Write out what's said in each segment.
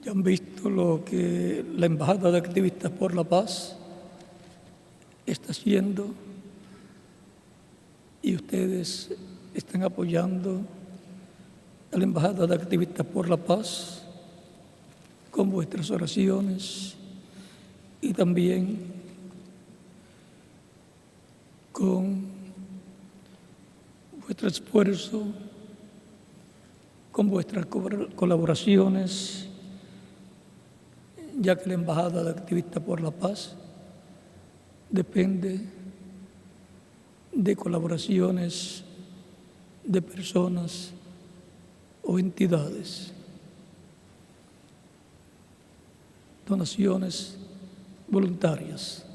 Ya han visto lo que la Embajada de Activistas por la Paz está haciendo y ustedes están apoyando a la Embajada de Activistas por la Paz con vuestras oraciones y también con vuestro esfuerzo, con vuestras colaboraciones, ya que la Embajada de Activistas por la Paz depende de colaboraciones de personas o entidades, donaciones voluntarias.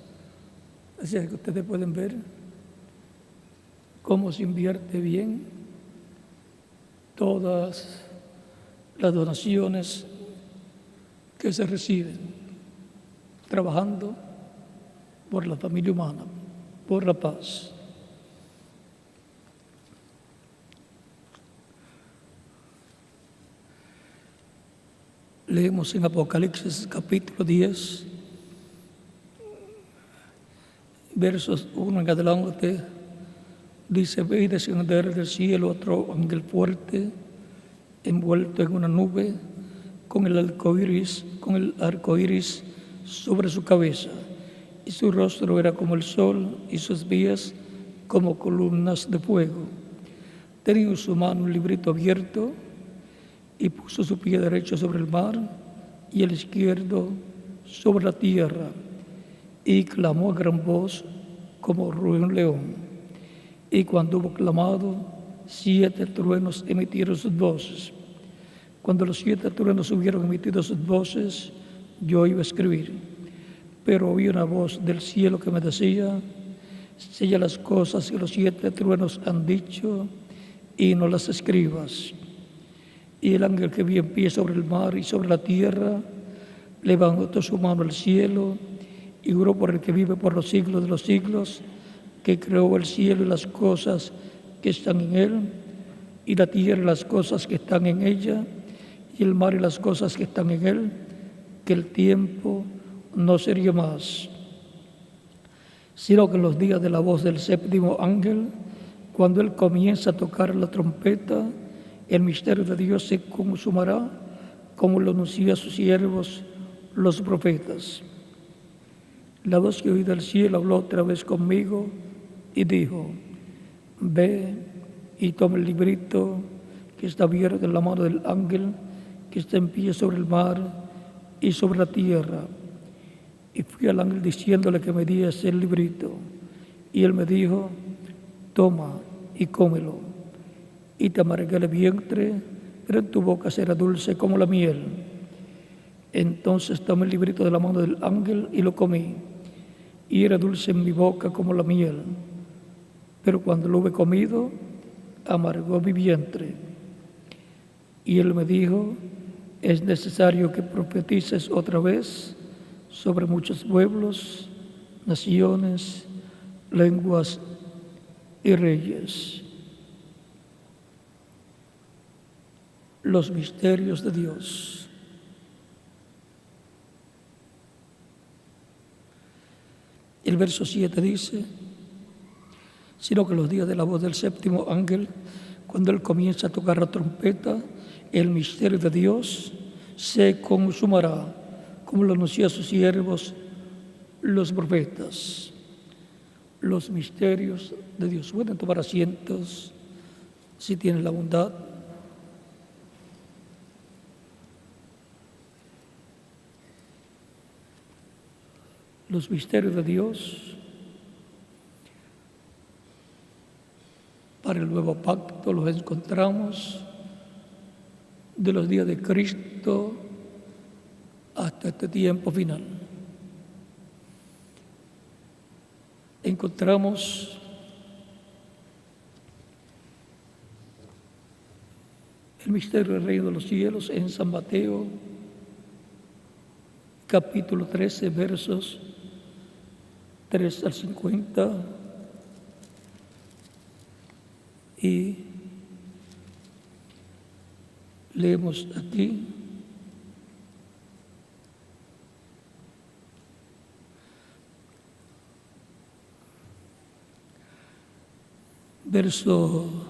Así que ustedes pueden ver cómo se invierte bien todas las donaciones que se reciben, trabajando por la familia humana, por la paz. Leemos en Apocalipsis capítulo 10, versos 1 en adelante, dice: vi descender del cielo otro ángel fuerte, envuelto en una nube, con el arco iris sobre su cabeza, y su rostro era como el sol, y sus pies como columnas de fuego. Tenía en su mano un librito abierto, y puso su pie derecho sobre el mar y el izquierdo sobre la tierra, y clamó a gran voz como ruge un león. Y cuando hubo clamado, 7 truenos emitieron sus voces. Cuando los 7 truenos hubieron emitido sus voces, yo iba a escribir, pero oí una voz del cielo que me decía: sella las cosas que los 7 truenos han dicho y no las escribas. Y el ángel que vi en pie sobre el mar y sobre la tierra levantó su mano al cielo y juró por el que vive por los siglos de los siglos, que creó el cielo y las cosas que están en él, y la tierra y las cosas que están en ella, y el mar y las cosas que están en él, que el tiempo no sería más, sino que en los días de la voz del 7º ángel, cuando él comienza a tocar la trompeta, el misterio de Dios se consumará, como lo anunció a sus siervos los profetas. La voz que oí del cielo habló otra vez conmigo y dijo: ve y toma el librito que está abierto en la mano del ángel que está en pie sobre el mar y sobre la tierra. Y fui al ángel diciéndole que me diese el librito. Y él me dijo: toma y cómelo, y te amarga el vientre, pero en tu boca será dulce como la miel. Entonces tomé el librito de la mano del ángel y lo comí, y era dulce en mi boca como la miel. Pero cuando lo hube comido, amargó mi vientre. Y él me dijo: es necesario que profetices otra vez sobre muchos pueblos, naciones, lenguas y reyes. Los misterios de Dios. El verso 7 dice: sino que los días de la voz del 7º ángel, cuando él comienza a tocar la trompeta, el misterio de Dios se consumará, como lo anunció a sus siervos los profetas. Los misterios de Dios. Pueden tomar asientos si tienen la bondad. Los misterios de Dios para el nuevo pacto los encontramos de los días de Cristo hasta este tiempo final. Encontramos el misterio del reino de los cielos en San Mateo, capítulo 13, versos 3 al 50, y leemos aquí: verso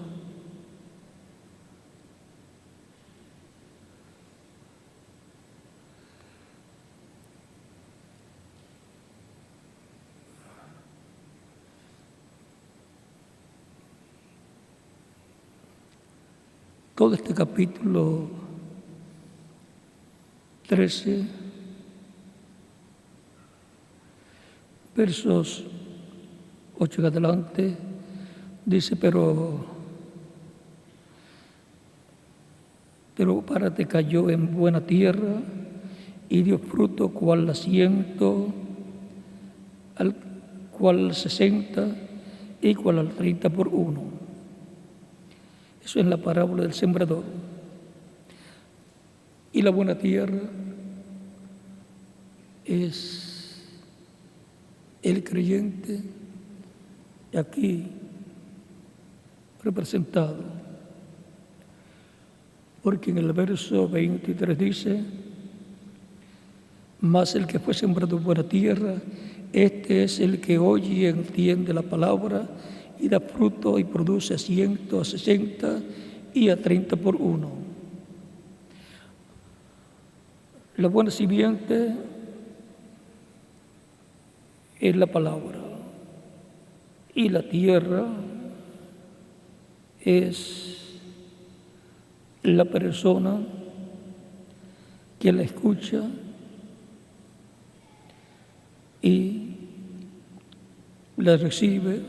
'todo este capítulo 13, versos 8 en adelante, dice, pero párate cayó en buena tierra y dio fruto cual a 100, al cual 60 y cual al 30 por uno. Eso es la parábola del sembrador. Y la buena tierra es el creyente aquí representado, porque en el verso 23 dice, mas el que fue sembrado en buena tierra, este es el que oye y entiende la palabra y da fruto y produce a 100, a 60 y a 30 por uno. La buena simiente es la palabra y la tierra es la persona que la escucha y la recibe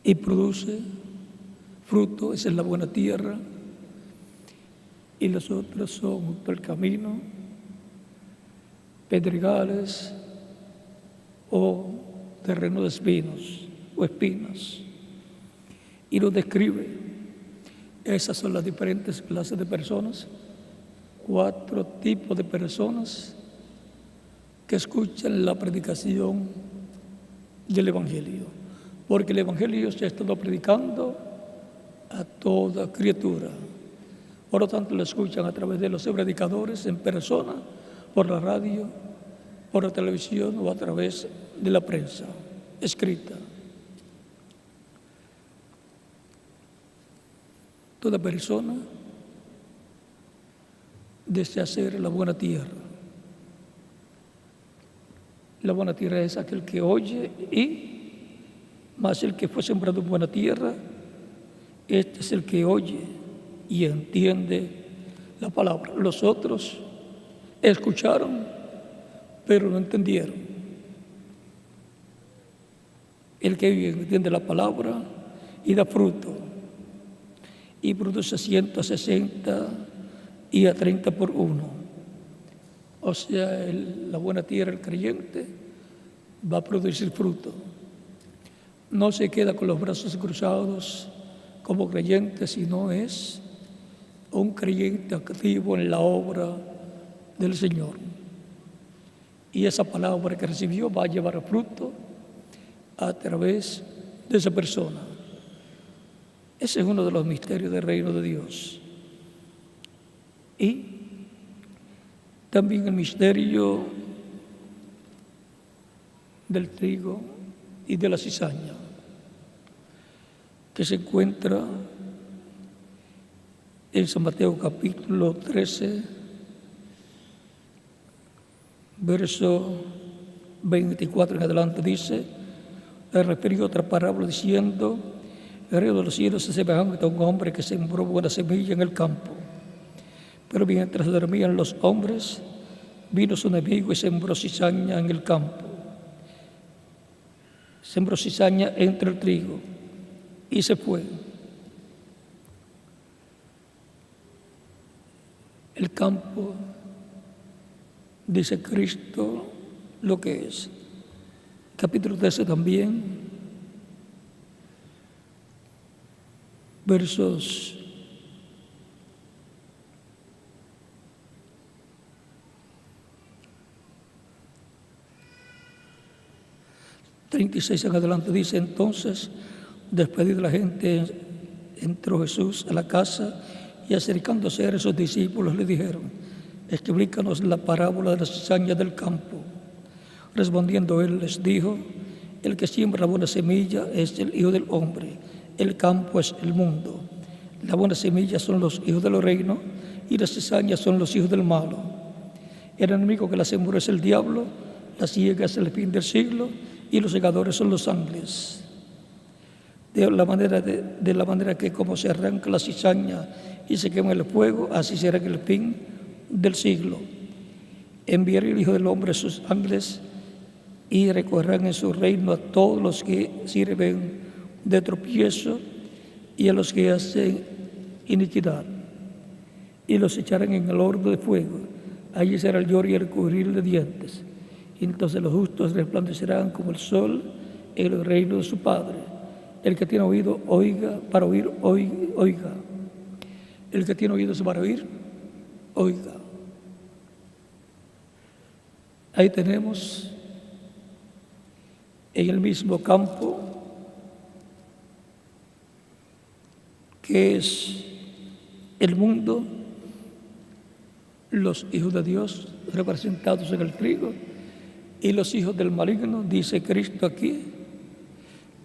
y produce fruto. Esa es la buena tierra, y las otras son junto al camino, pedregales o terreno de espinos o espinas, y lo describe. Esas son las diferentes clases de personas, 4 tipos de personas que escuchan la predicación del Evangelio, porque el Evangelio se ha estado predicando a toda criatura. Por lo tanto, lo escuchan a través de los predicadores en persona, por la radio, por la televisión o a través de la prensa escrita. Toda persona desea ser la buena tierra. La buena tierra es aquel que oye más el que fue sembrado en buena tierra, este es el que oye y entiende la palabra. Los otros escucharon, pero no entendieron. El que oye y entiende la palabra y da fruto, y produce 160 y a 30 por uno. O sea, la buena tierra, el creyente, va a producir fruto. No se queda con los brazos cruzados como creyente, sino es un creyente activo en la obra del Señor. Y esa palabra que recibió va a llevar fruto a través de esa persona. Ese es uno de los misterios del reino de Dios. Y también el misterio del trigo y de la cizaña, que se encuentra en San Mateo capítulo 13, verso 24 en adelante, dice, le refirió otra parábola diciendo, el reino de los cielos es semejante a un hombre que sembró buena semilla en el campo. Pero mientras dormían los hombres, vino su enemigo y sembró cizaña en el campo. Sembró cizaña entre el trigo y se fue. El campo, dice Cristo, lo que es. Capítulo 13 también, versos 36 en adelante, dice, entonces, despedida la gente, entró Jesús a la casa y acercándose a sus discípulos le dijeron, explícanos la parábola de la cizaña del campo. Respondiendo él les dijo: el que siembra la buena semilla es el Hijo del Hombre, el campo es el mundo. La buena semilla son los hijos del reino y las cizañas son los hijos del malo. El enemigo que la sembró es el diablo, la siega es el fin del siglo y los segadores son los ángeles. De la manera que como se arranca la cizaña y se quema el fuego, así será el fin del siglo. Enviará el Hijo del Hombre a sus ángeles y recogerán en su reino a todos los que sirven de tropiezo y a los que hacen iniquidad, y los echarán en el horno de fuego. Allí será el lloro y el crujir de dientes. Y entonces los justos resplandecerán como el sol en el reino de su Padre. El que tiene oído, oiga; para oír, oiga. El que tiene oídos para oír, oiga. Ahí tenemos en el mismo campo que es el mundo, los hijos de Dios representados en el trigo y los hijos del maligno, dice Cristo aquí,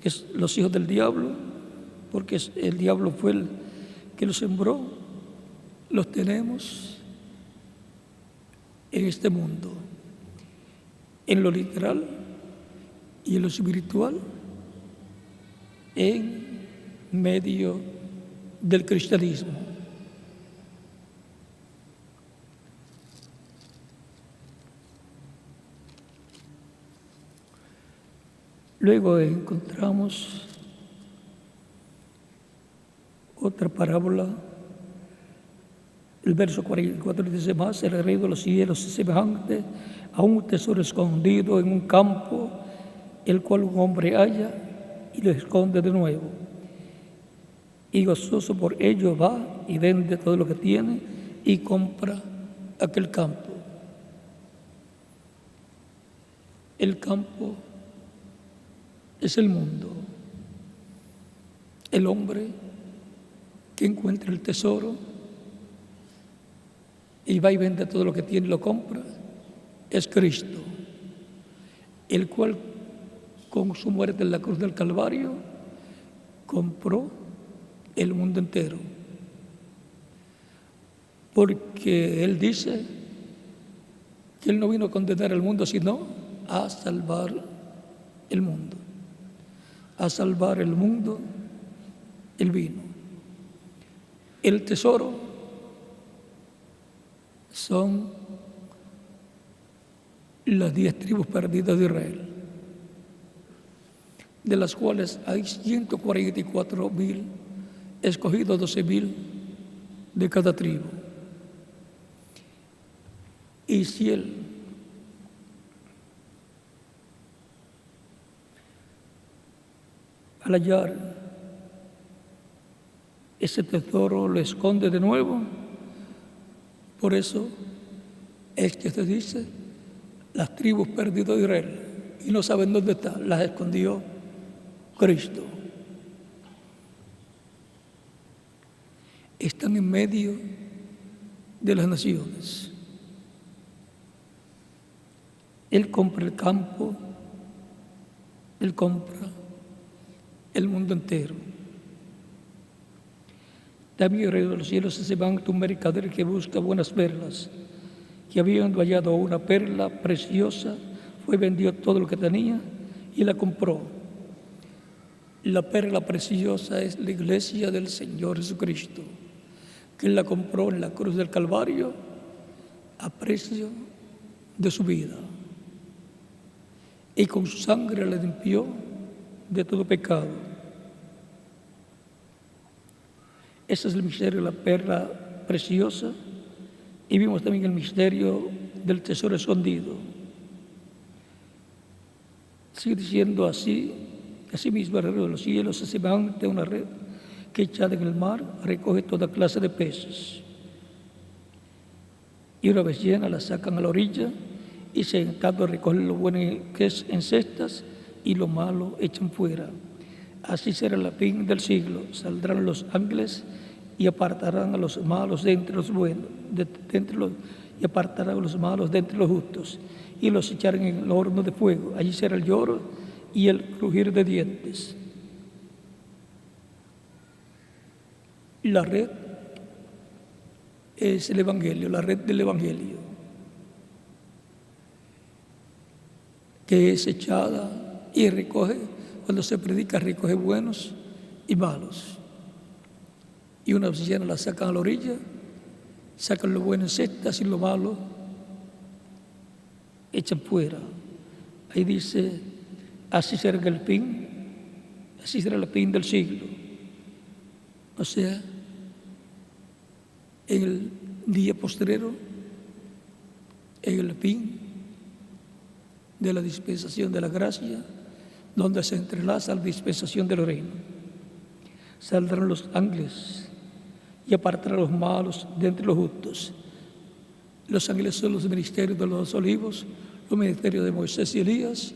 que es los hijos del diablo, porque el diablo fue el que los sembró. Los tenemos en este mundo, en lo literal y en lo espiritual, en medio del cristianismo. Luego encontramos otra parábola, el verso 44 dice más: el reino de los cielos es semejante a un tesoro escondido en un campo, el cual un hombre halla y lo esconde de nuevo. Y gozoso por ello va y vende todo lo que tiene y compra aquel campo. El campo es el mundo. El hombre que encuentra el tesoro y va y vende todo lo que tiene y lo compra es Cristo, el cual con su muerte en la cruz del Calvario compró el mundo entero. Porque Él dice que Él no vino a condenar al mundo, sino a salvar el mundo. A salvar el mundo, Él vino. El tesoro son las 10 tribus perdidas de Israel, de las cuales hay 144,000 escogidos, 12,000 de cada tribu. Y si Él al hallar ese tesoro lo esconde de nuevo, por eso es que se dice las tribus perdidas de Israel, y no saben dónde están, las escondió Cristo. Están en medio de las naciones. Él compra el campo, Él compra el mundo entero. También el reino de los cielos se levanta un mercader que busca buenas perlas, que habiendo hallado una perla preciosa, fue vendió todo lo que tenía y la compró. La perla preciosa es la iglesia del Señor Jesucristo, que Él la compró en la cruz del Calvario a precio de su vida, y con su sangre la limpió de todo pecado. Ese es el misterio de la perla preciosa, y vimos también el misterio del tesoro escondido. Sigue diciendo así: asimismo el reino de los cielos es semejante a una red que echada en el mar recoge toda clase de peces. Y una vez llena la sacan a la orilla, y sentado recogen lo bueno que es en cestas y lo malo echan fuera. Así será el fin del siglo. Saldrán los ángeles y apartarán a los malos de entre los buenos, y apartará a los malos de entre los justos, y los echarán en el horno de fuego. Allí será el lloro y el crujir de dientes. La red es el Evangelio, la red del Evangelio, que es echada y recoge, cuando se predica, recoge buenos y malos. Y una vez llena la sacan a la orilla, sacan lo bueno en cestas y lo malo echan fuera. Ahí dice, así será el fin, así será el fin del siglo. O sea, en el día postrero, en el fin de la dispensación de la gracia, donde se entrelaza la dispensación del reino. Saldrán los ángeles y apartarán a los malos de entre los justos. Los ángeles son los ministerios de los dos olivos, los ministerios de Moisés y Elías,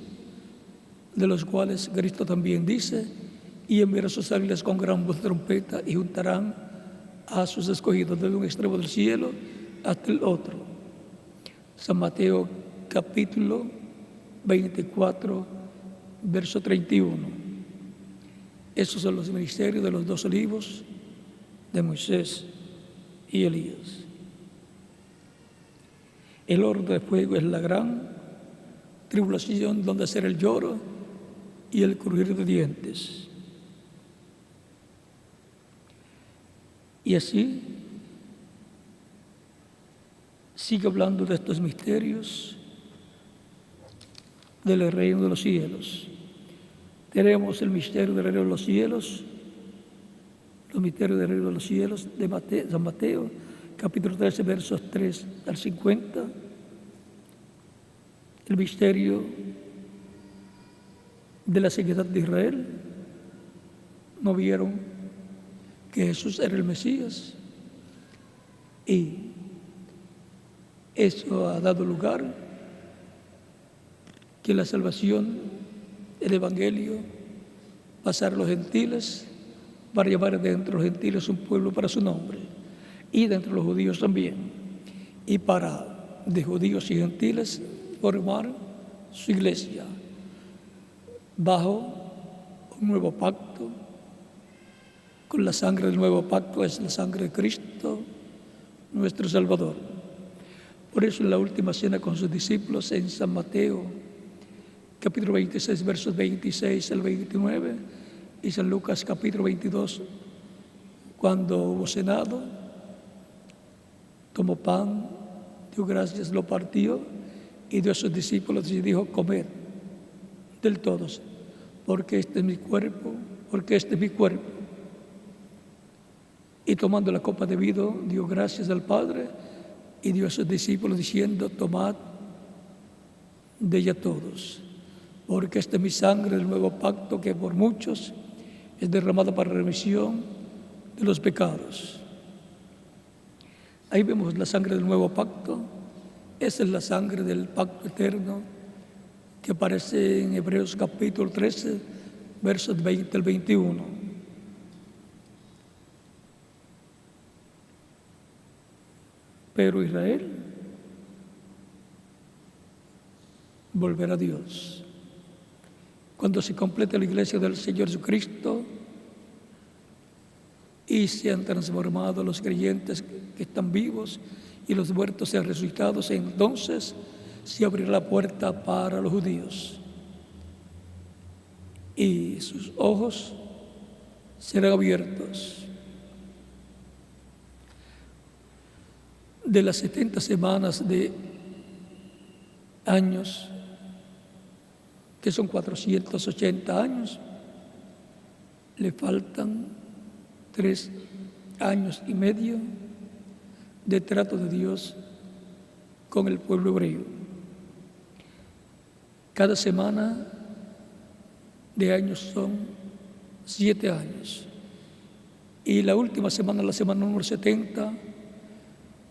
de los cuales Cristo también dice, y enviará sus ángeles con gran voz de trompeta y juntarán a sus escogidos desde un extremo del cielo hasta el otro. San Mateo capítulo 24, verso 31. Esos son los ministerios de los dos olivos de Moisés y Elías. El horno de fuego es la gran tribulación, donde será el lloro y el crujir de dientes. Y así sigue hablando de estos misterios del reino de los cielos. Tenemos el misterio del reino de los cielos, los misterios del reino de los cielos de San Mateo, capítulo 13, versos 3 al 50. El misterio de la ceguedad de Israel. No vieron que Jesús era el Mesías, y eso ha dado lugar que la salvación, el Evangelio, pasar a los gentiles, para llevar dentro de los gentiles un pueblo para su nombre, y dentro de los judíos también, y para de judíos y gentiles formar su iglesia bajo un nuevo pacto, con la sangre del nuevo pacto, es la sangre de Cristo, nuestro Salvador. Por eso en la última cena con sus discípulos en San Mateo, capítulo 26, versos 26 al 29, y San Lucas, capítulo 22, cuando hubo cenado, tomó pan, dio gracias, lo partió y dio a sus discípulos y dijo: comed del todo, porque este es mi cuerpo, porque este es mi cuerpo. Y tomando la copa de vino, dio gracias al Padre y dio a sus discípulos diciendo: tomad de ella todos, porque esta es mi sangre del nuevo pacto, que por muchos es derramada para remisión de los pecados. Ahí vemos la sangre del nuevo pacto. Esa es la sangre del pacto eterno que aparece en Hebreos capítulo 13, versos 20 al 21. Pero Israel volverá a Dios. Cuando se complete la iglesia del Señor Jesucristo y se han transformado los creyentes que están vivos y los muertos sean resucitados, entonces se abrirá la puerta para los judíos y sus ojos serán abiertos. De las 70 semanas de años, que son 480 años, le faltan 3 años y medio de trato de Dios con el pueblo hebreo. Cada semana de años son 7 años. Y la última semana, la semana número 70,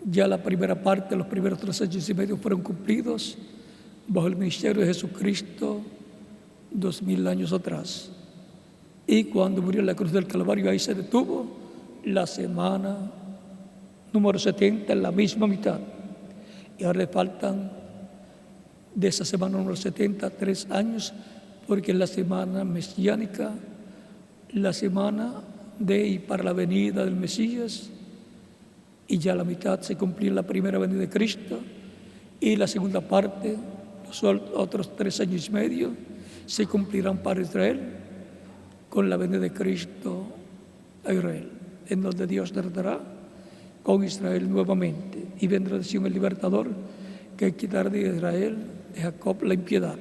ya la primera parte, los primeros 3 años y medio fueron cumplidos bajo el ministerio de Jesucristo 2000 años atrás. Y cuando murió en la cruz del Calvario, ahí se detuvo la semana número 70 en la misma mitad. Y ahora le faltan de esa semana número 70, 3 años, porque es la semana mesiánica, la semana de y para la venida del Mesías, y ya la mitad se cumplirá la primera venida de Cristo, y la segunda parte, los otros 3 años y medio, se cumplirán para Israel con la venida de Cristo a Israel, en donde Dios tratará con Israel nuevamente, y vendrá de Sion el libertador que quitará de Israel, de Jacob, la impiedad.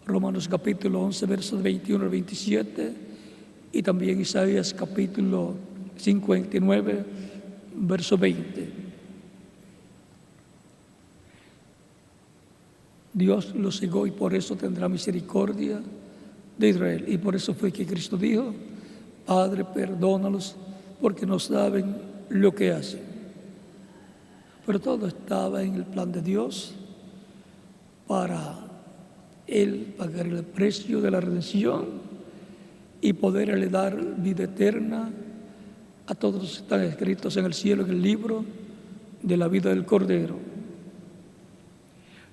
Romanos capítulo 11, versos 21 al 27, y también Isaías capítulo 59, verso 20. Dios lo cegó y por eso tendrá misericordia de Israel. Y por eso fue que Cristo dijo: Padre, perdónalos porque no saben lo que hacen. Pero todo estaba en el plan de Dios para Él pagar el precio de la redención y poderle dar vida eterna a todos los que están escritos en el cielo, en el libro de la vida del Cordero.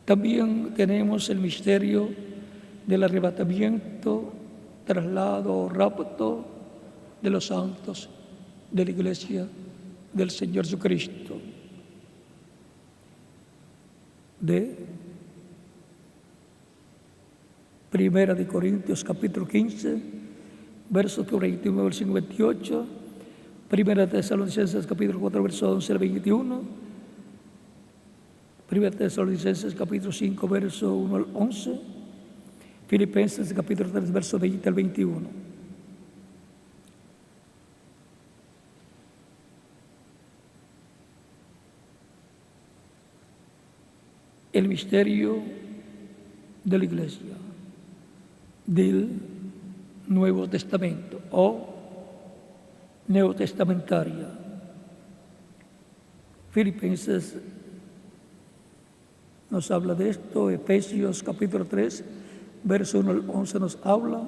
También tenemos el misterio del arrebatamiento, traslado o rapto de los santos de la iglesia del Señor Jesucristo. De Primera de Corintios capítulo 15, versos 41 al 58, Primera de Tesalonicenses capítulo 4, versos 11 al 21, Primera de Tesalonicenses capítulo 5, verso 1 al 11, Filipenses capítulo 3, verso 20 al 21. El misterio de la iglesia del Nuevo Testamento o neotestamentaria. Filipenses nos habla de esto, Efesios capítulo 3, verso 1 al 11 nos habla,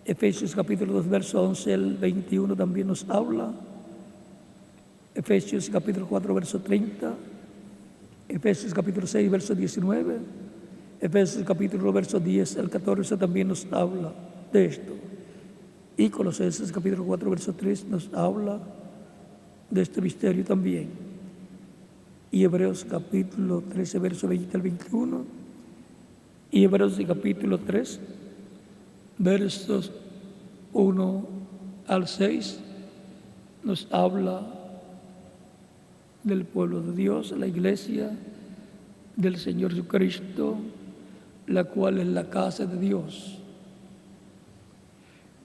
Efesios capítulo 2, verso 11 al 21 también nos habla, Efesios capítulo 4, verso 30, Efesios capítulo 6, verso 19, Efesios capítulo verso 10 al 14 también nos habla de esto. Y Colosenses capítulo 4, verso 3 nos habla de este misterio también. Y Hebreos capítulo 13, verso 20 al 21. Y Hebreos capítulo 3, versos 1 al 6 nos habla del pueblo de Dios, la iglesia del Señor Jesucristo, la cual es la casa de Dios.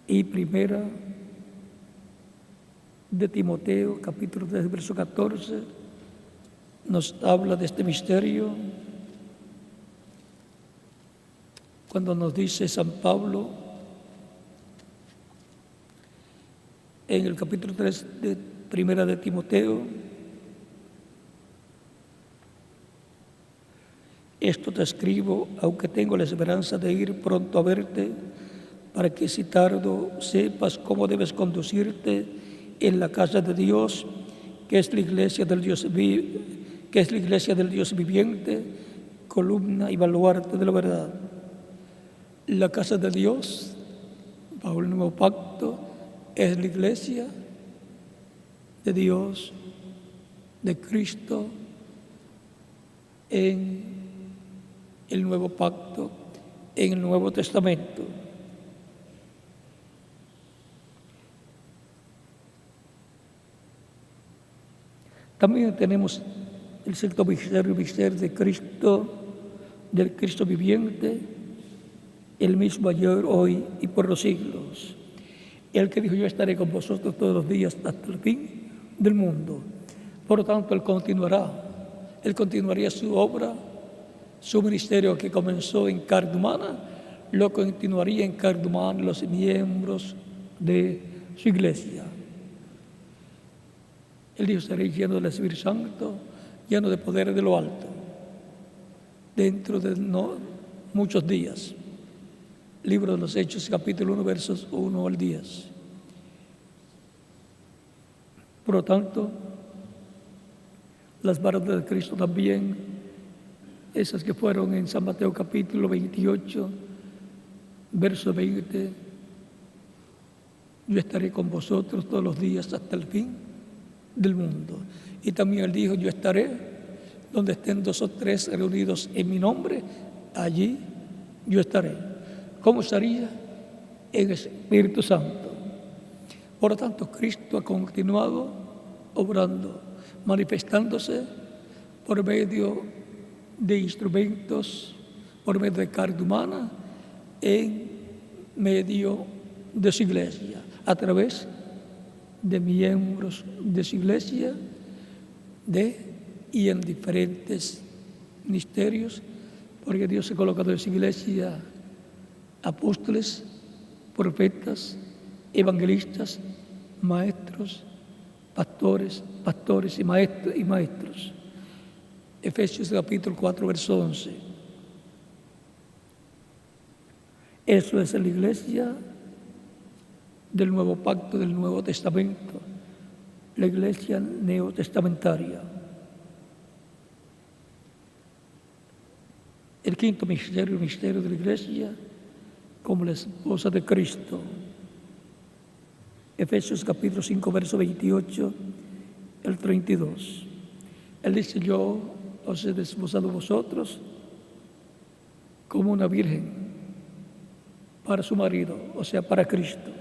Y Primera de Timoteo, capítulo 3, verso 14, nos habla de este misterio cuando nos dice San Pablo en el capítulo 3 de Primera de Timoteo: esto te escribo, aunque tengo la esperanza de ir pronto a verte, para que si tardo sepas cómo debes conducirte en la casa de Dios, que es la iglesia del Dios viviente, columna y baluarte de la verdad. La casa de Dios, bajo el nuevo pacto, es la iglesia de Dios, de Cristo, en el nuevo pacto, en el Nuevo Testamento. También tenemos el sexto misterio de Cristo, del Cristo viviente, el mismo ayer, hoy y por los siglos. El que dijo: yo estaré con vosotros todos los días hasta el fin del mundo. Por lo tanto, Él continuaría su obra, su ministerio que comenzó en carne humana, lo continuaría en carne humana los miembros de su iglesia. Él dijo: estaré lleno del Espíritu Santo, lleno de poder de lo alto, dentro de muchos días. Libro de los Hechos, capítulo 1, versos 1 al 10. Por lo tanto, las varas de Cristo también, esas que fueron en San Mateo capítulo 28, verso 20, yo estaré con vosotros todos los días hasta el fin del mundo. Y también él dijo, yo estaré donde estén 2 o 3 reunidos en mi nombre, allí yo estaré. ¿Cómo estaría? En el Espíritu Santo. Por lo tanto, Cristo ha continuado obrando, manifestándose por medio de instrumentos, por medio de carne humana, en medio de su iglesia, a través de miembros de su iglesia, y en diferentes ministerios, porque Dios ha colocado en su iglesia apóstoles, profetas, evangelistas, maestros, pastores y maestros. Efesios capítulo 4, verso 11. Eso es la iglesia del nuevo pacto, del Nuevo Testamento, la iglesia neotestamentaria. El quinto misterio, el misterio de la iglesia como la esposa de Cristo. Efesios capítulo 5, verso 28, el 32. Él dice, yo os he desposado vosotros como una virgen para su marido, o sea, para Cristo.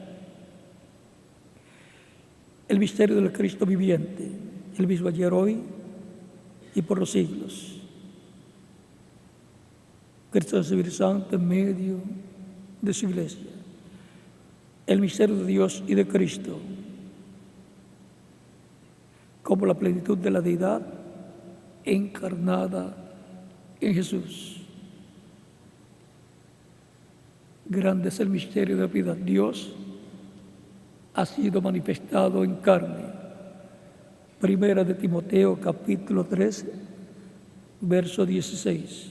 El misterio del Cristo viviente, el mismo ayer, hoy y por los siglos. Cristo es el Espíritu Santo en medio de su iglesia. El misterio de Dios y de Cristo, como la plenitud de la deidad encarnada en Jesús. Grande es el misterio de la piedad. Dios ha sido manifestado en carne. Primera de Timoteo, capítulo 3, verso 16.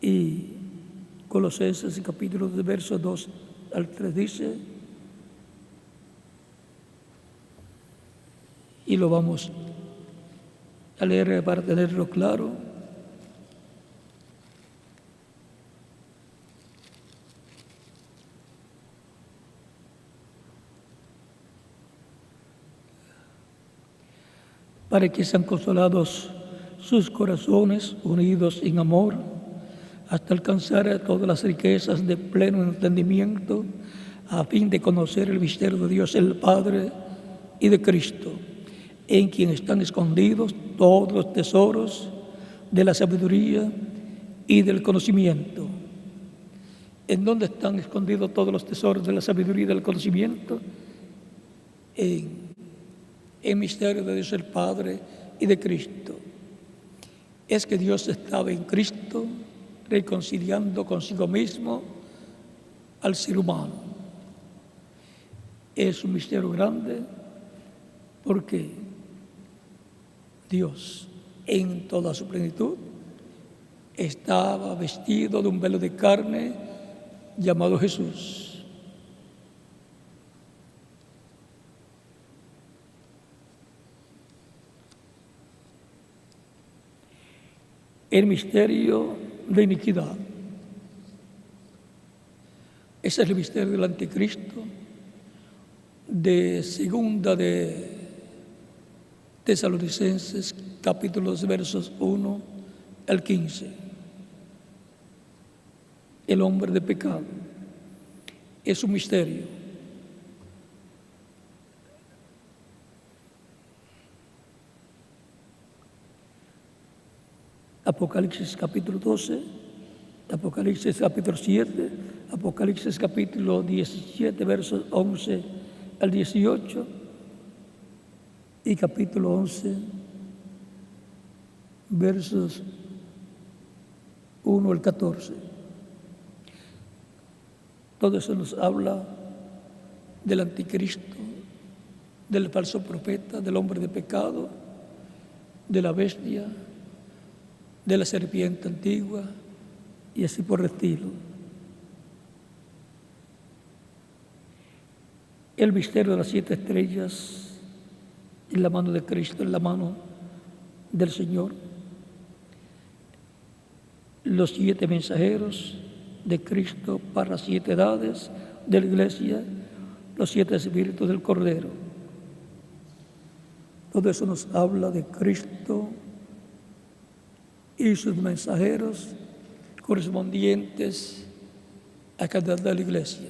Y Colosenses, capítulo 2, verso 2 al 3 dice, y lo vamos a leer para tenerlo claro. Para que sean consolados sus corazones unidos en amor, hasta alcanzar todas las riquezas de pleno entendimiento, a fin de conocer el misterio de Dios el Padre y de Cristo, en quien están escondidos todos los tesoros de la sabiduría y del conocimiento. ¿En dónde están escondidos todos los tesoros de la sabiduría y del conocimiento? En el misterio de Dios el Padre y de Cristo. Es que Dios estaba en Cristo reconciliando consigo mismo al ser humano. Es un misterio grande porque Dios en toda su plenitud estaba vestido de un velo de carne llamado Jesús. El misterio de iniquidad. Ese es el misterio del anticristo, de segunda de Tesalonicenses, capítulo 2, versos 1 al 15. El hombre de pecado. Es un misterio. Apocalipsis capítulo 12, Apocalipsis capítulo 7, Apocalipsis capítulo 17, versos 11 al 18 y capítulo 11, versos 1 al 14. Todo eso nos habla del anticristo, del falso profeta, del hombre de pecado, de la bestia, de la serpiente antigua y así por el estilo. El misterio de las 7 estrellas en la mano de Cristo, en la mano del Señor. Los 7 mensajeros de Cristo para las 7 edades de la iglesia, los 7 espíritus del Cordero. Todo eso nos habla de Cristo y sus mensajeros correspondientes a cada edad de la iglesia.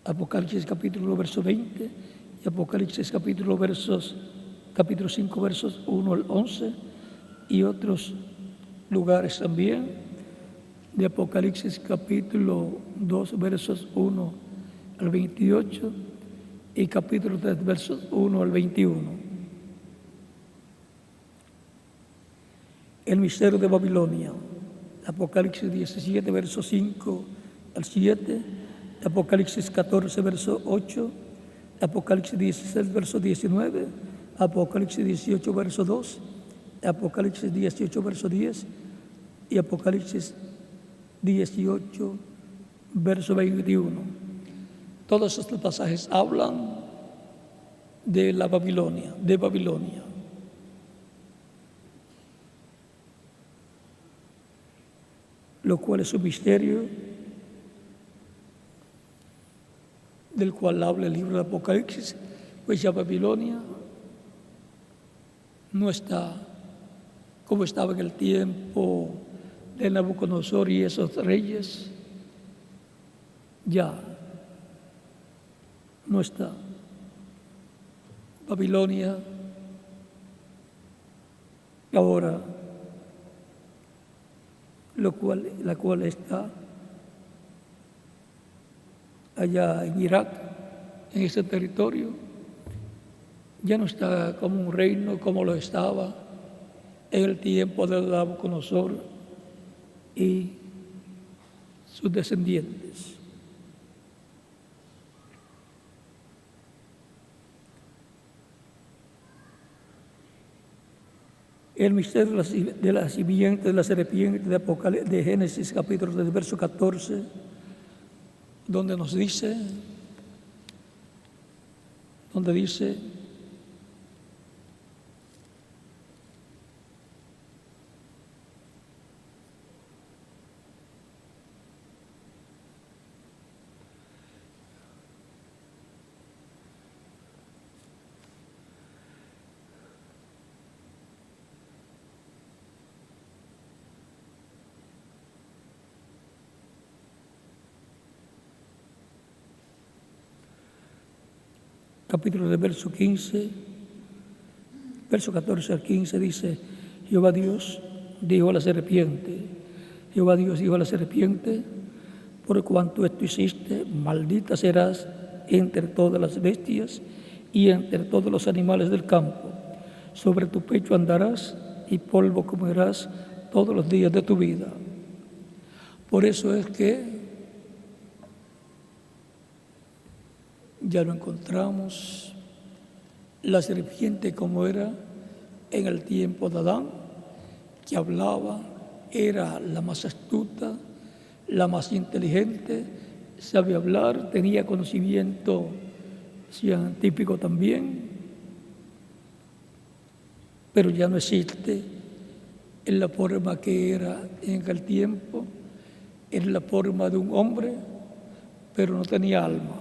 Apocalipsis capítulo verso 20 y Apocalipsis capítulo 5 versos 1 al 11 y otros lugares también de Apocalipsis capítulo 2 versos 1 al 28 y capítulo 3 versos 1 al 21. El misterio de Babilonia, Apocalipsis 17 versos 5 al 7, Apocalipsis 14 verso 8, Apocalipsis 16 verso 19, Apocalipsis 18 verso 2, Apocalipsis 18 verso 10 y Apocalipsis 18 verso 21. Todos estos pasajes hablan de la Babilonia, lo cual es un misterio del cual habla el libro de Apocalipsis, pues ya Babilonia no está como estaba en el tiempo de Nabucodonosor y esos reyes, ya no está. Babilonia ahora, la cual está allá en Irak, en ese territorio, ya no está como un reino como lo estaba en el tiempo de Nabucodonosor y sus descendientes. El misterio de la simiente de la serpiente de Génesis capítulo 3, verso 14, donde dice, capítulo de verso 15, verso 14 al 15 dice, Jehová Dios dijo a la serpiente, Jehová Dios dijo a la serpiente, por cuanto esto hiciste, maldita serás entre todas las bestias y entre todos los animales del campo. Sobre tu pecho andarás y polvo comerás todos los días de tu vida. Por eso es que ya no encontramos la serpiente como era en el tiempo de Adán, que hablaba, era la más astuta, la más inteligente, sabía hablar, tenía conocimiento científico también, pero ya no existe en la forma que era en aquel tiempo, en la forma de un hombre, pero no tenía alma,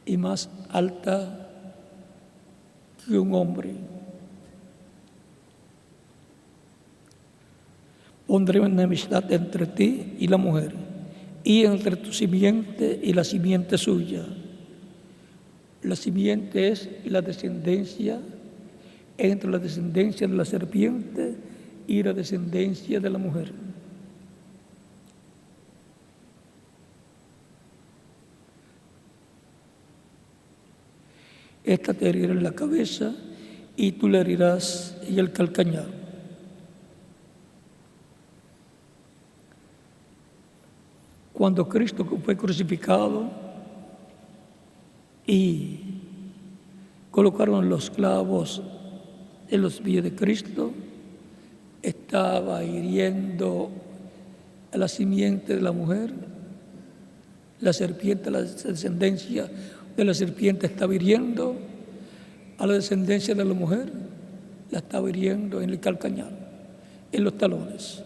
y más alta que un hombre. Pondré enemistad entre ti y la mujer, y entre tu simiente y la simiente suya. La simiente es la descendencia, entre la descendencia de la serpiente y la descendencia de la mujer. Esta te herirá en la cabeza y tú le herirás en el calcañar. Cuando Cristo fue crucificado y colocaron los clavos en los pies de Cristo, estaba hiriendo a la simiente de la mujer, La serpiente, la descendencia de la serpiente estaba hiriendo a la descendencia de la mujer, la estaba hiriendo en el calcañar, en los talones.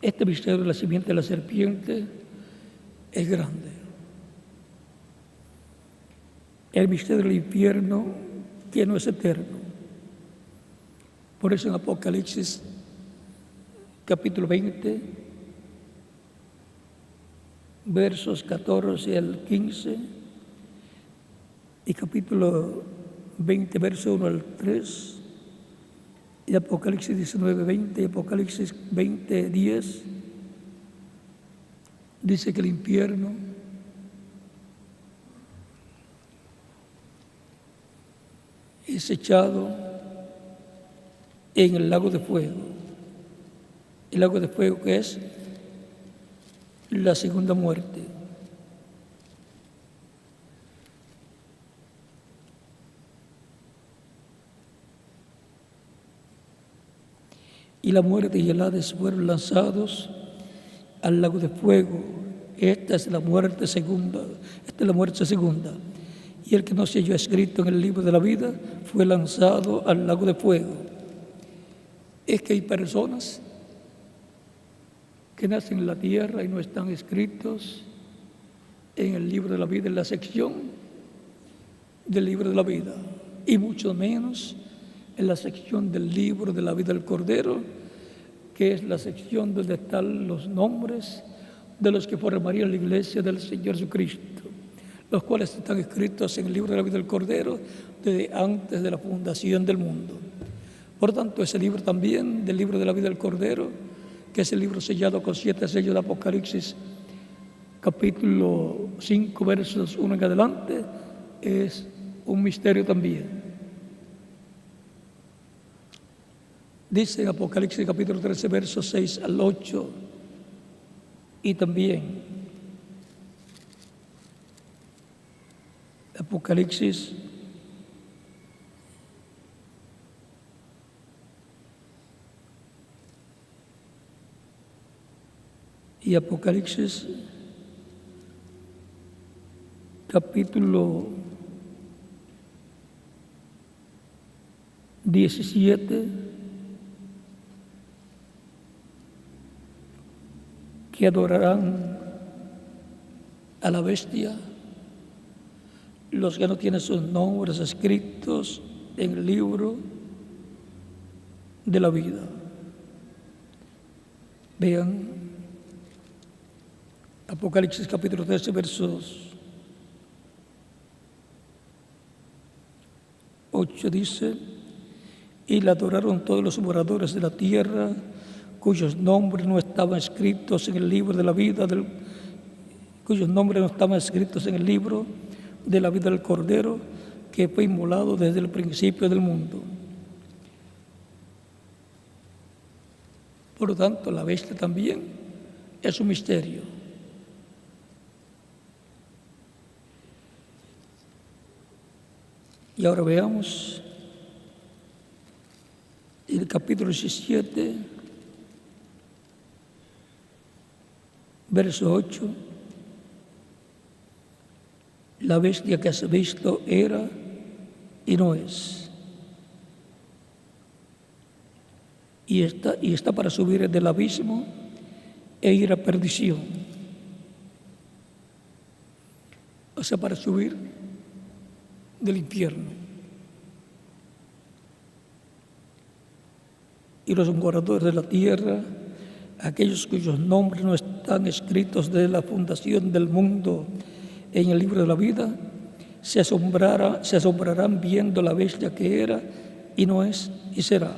Este misterio de la simiente de la serpiente es grande. El misterio del infierno, que no es eterno. Por eso en Apocalipsis capítulo 20, versos 14 al 15, y capítulo 20, verso 1 al 3, y Apocalipsis 19, 20, y Apocalipsis 20, 10, dice que el infierno es echado en el lago de fuego. El lago de fuego, que es la segunda muerte. Y la muerte y el Hades fueron lanzados al lago de fuego. Esta es la muerte segunda. Esta es la muerte segunda. Y el que no se halló escrito en el libro de la vida fue lanzado al lago de fuego. Es que hay personas que nacen en la tierra y no están escritos en el libro de la vida, en la sección del libro de la vida, y mucho menos en la sección del libro de la vida del Cordero, que es la sección donde están los nombres de los que formarían la iglesia del Señor Jesucristo, los cuales están escritos en el libro de la vida del Cordero desde antes de la fundación del mundo. Por tanto, ese libro también, del libro de la vida del Cordero, que es el libro sellado con 7 sellos de Apocalipsis, capítulo 5, versos 1 en adelante, es un misterio también. Dice en Apocalipsis capítulo 13, versos 6 al 8, y también Apocalipsis y Apocalipsis capítulo 17, que adorarán a la bestia los que no tienen sus nombres escritos en el libro de la vida. Vean Apocalipsis capítulo 13, versos 8, dice: y la adoraron todos los moradores de la tierra, cuyos nombres no estaban escritos en el libro de la vida cuyos nombres no estaban escritos en el libro de la vida del Cordero, que fue inmolado desde el principio del mundo. Por lo tanto, la bestia también es un misterio. Y ahora veamos el capítulo 17, verso 8. La bestia que has visto era y no es. Y está para subir del abismo e ir a perdición. O sea, para subir del infierno. Y los moradores de la tierra, aquellos cuyos nombres no están escritos desde la fundación del mundo en el libro de la vida, se asombrarán viendo la bestia que era y no es y será.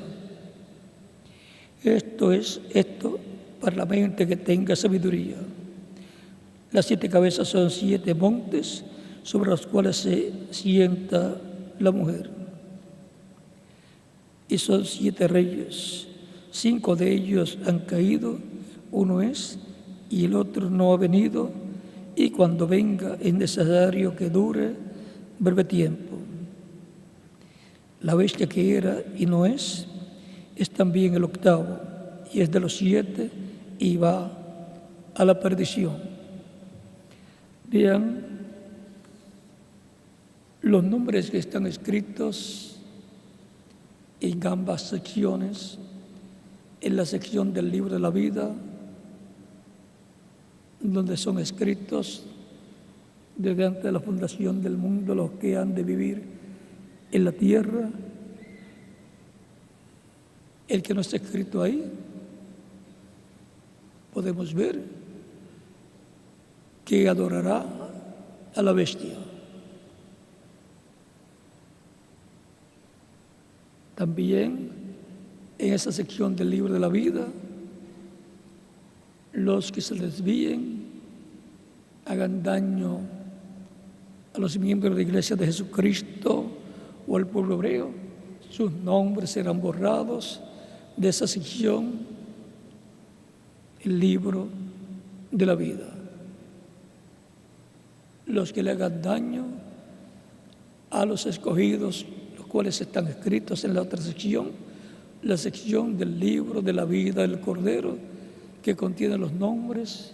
Esto para la mente que tenga sabiduría. Las 7 cabezas son 7 montes sobre los cuales se sienta la mujer. Y son 7 reyes. 5 de ellos han caído, uno es y el otro no ha venido, y cuando venga es necesario que dure breve tiempo. La bestia que era y no es también el octavo, y es de los 7 y va a la perdición. Vean los nombres que están escritos en ambas secciones. En la sección del libro de la vida, donde son escritos desde antes de la fundación del mundo los que han de vivir en la tierra. El que no está escrito ahí, podemos ver que adorará a la bestia. También en esa sección del libro de la vida, los que se desvíen, hagan daño a los miembros de la Iglesia de Jesucristo o al pueblo hebreo, sus nombres serán borrados de esa sección, el libro de la vida. Los que le hagan daño a los escogidos, los cuales están escritos en la otra sección, la sección del libro de la vida del Cordero, que contiene los nombres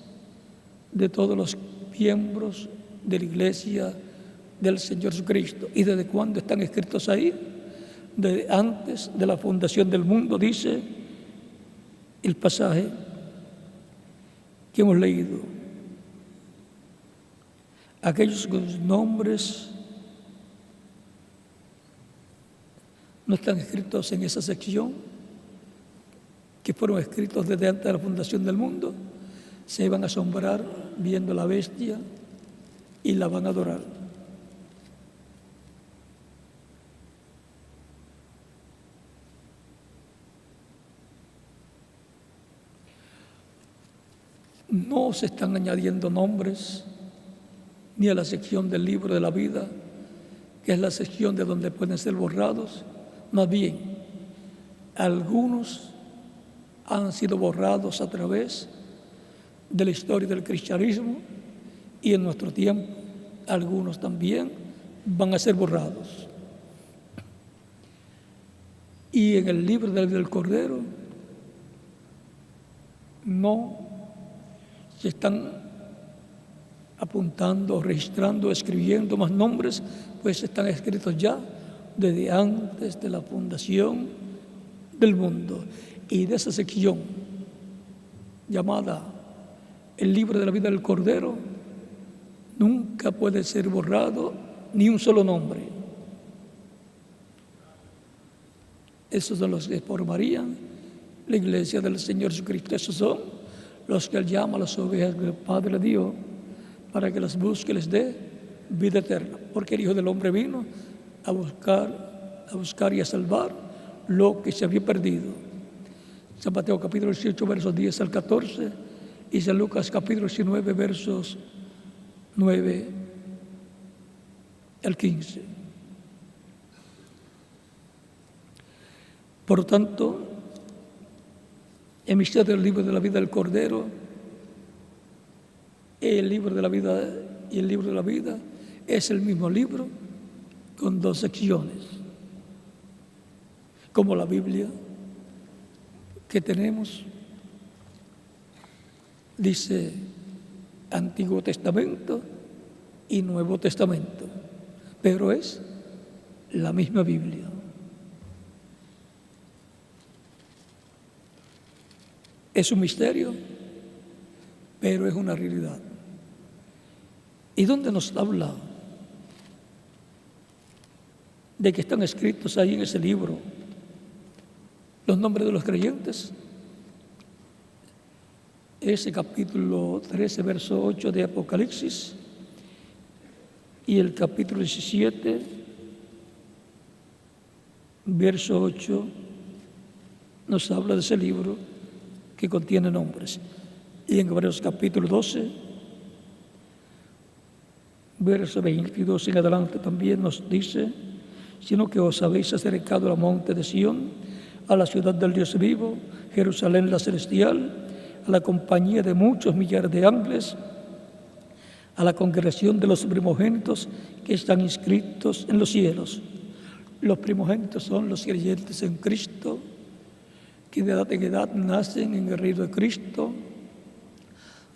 de todos los miembros de la Iglesia del Señor Jesucristo. ¿Y desde cuándo están escritos ahí? Desde antes de la fundación del mundo, dice el pasaje que hemos leído. Aquellos cuyos nombres no están escritos en esa sección, que fueron escritos desde antes de la fundación del mundo, se van a asombrar viendo la bestia y la van a adorar. No se están añadiendo nombres ni a la sección del libro de la vida, que es la sección de donde pueden ser borrados. Más bien, algunos han sido borrados a través de la historia del cristianismo, y en nuestro tiempo algunos también van a ser borrados. Y en el libro del Cordero no se están apuntando, registrando, escribiendo más nombres, pues están escritos ya desde antes de la fundación del mundo. Y de esa sección llamada el libro de la vida del Cordero, nunca puede ser borrado ni un solo nombre. Esos son los que formarían la Iglesia del Señor Jesucristo. Esos son los que Él llama a las ovejas que el Padre dio para que las busque y les dé vida eterna. Porque el Hijo del Hombre vino a buscar y a salvar lo que se había perdido. San Mateo capítulo 18, versos 10 al 14, y San Lucas capítulo 19, versos 9 al 15. Por lo tanto, el misterio del libro de la vida del Cordero, el libro de la vida y el libro de la vida es el mismo libro con dos secciones, como la Biblia que tenemos dice Antiguo Testamento y Nuevo Testamento, pero es la misma Biblia. Es un misterio, pero es una realidad. ¿Y dónde nos habla de que están escritos ahí en ese libro los nombres de los creyentes? Ese capítulo 13, verso 8 de Apocalipsis, y el capítulo 17, verso 8, nos habla de ese libro que contiene nombres. Y en Hebreos capítulo 12, verso 22 en adelante también nos dice: sino que os habéis acercado al monte de Sión, a la ciudad del Dios vivo, Jerusalén la celestial, a la compañía de muchos millares de ángeles, a la congregación de los primogénitos que están inscritos en los cielos. Los primogénitos son los creyentes en Cristo, que de edad en edad nacen en el reino de Cristo,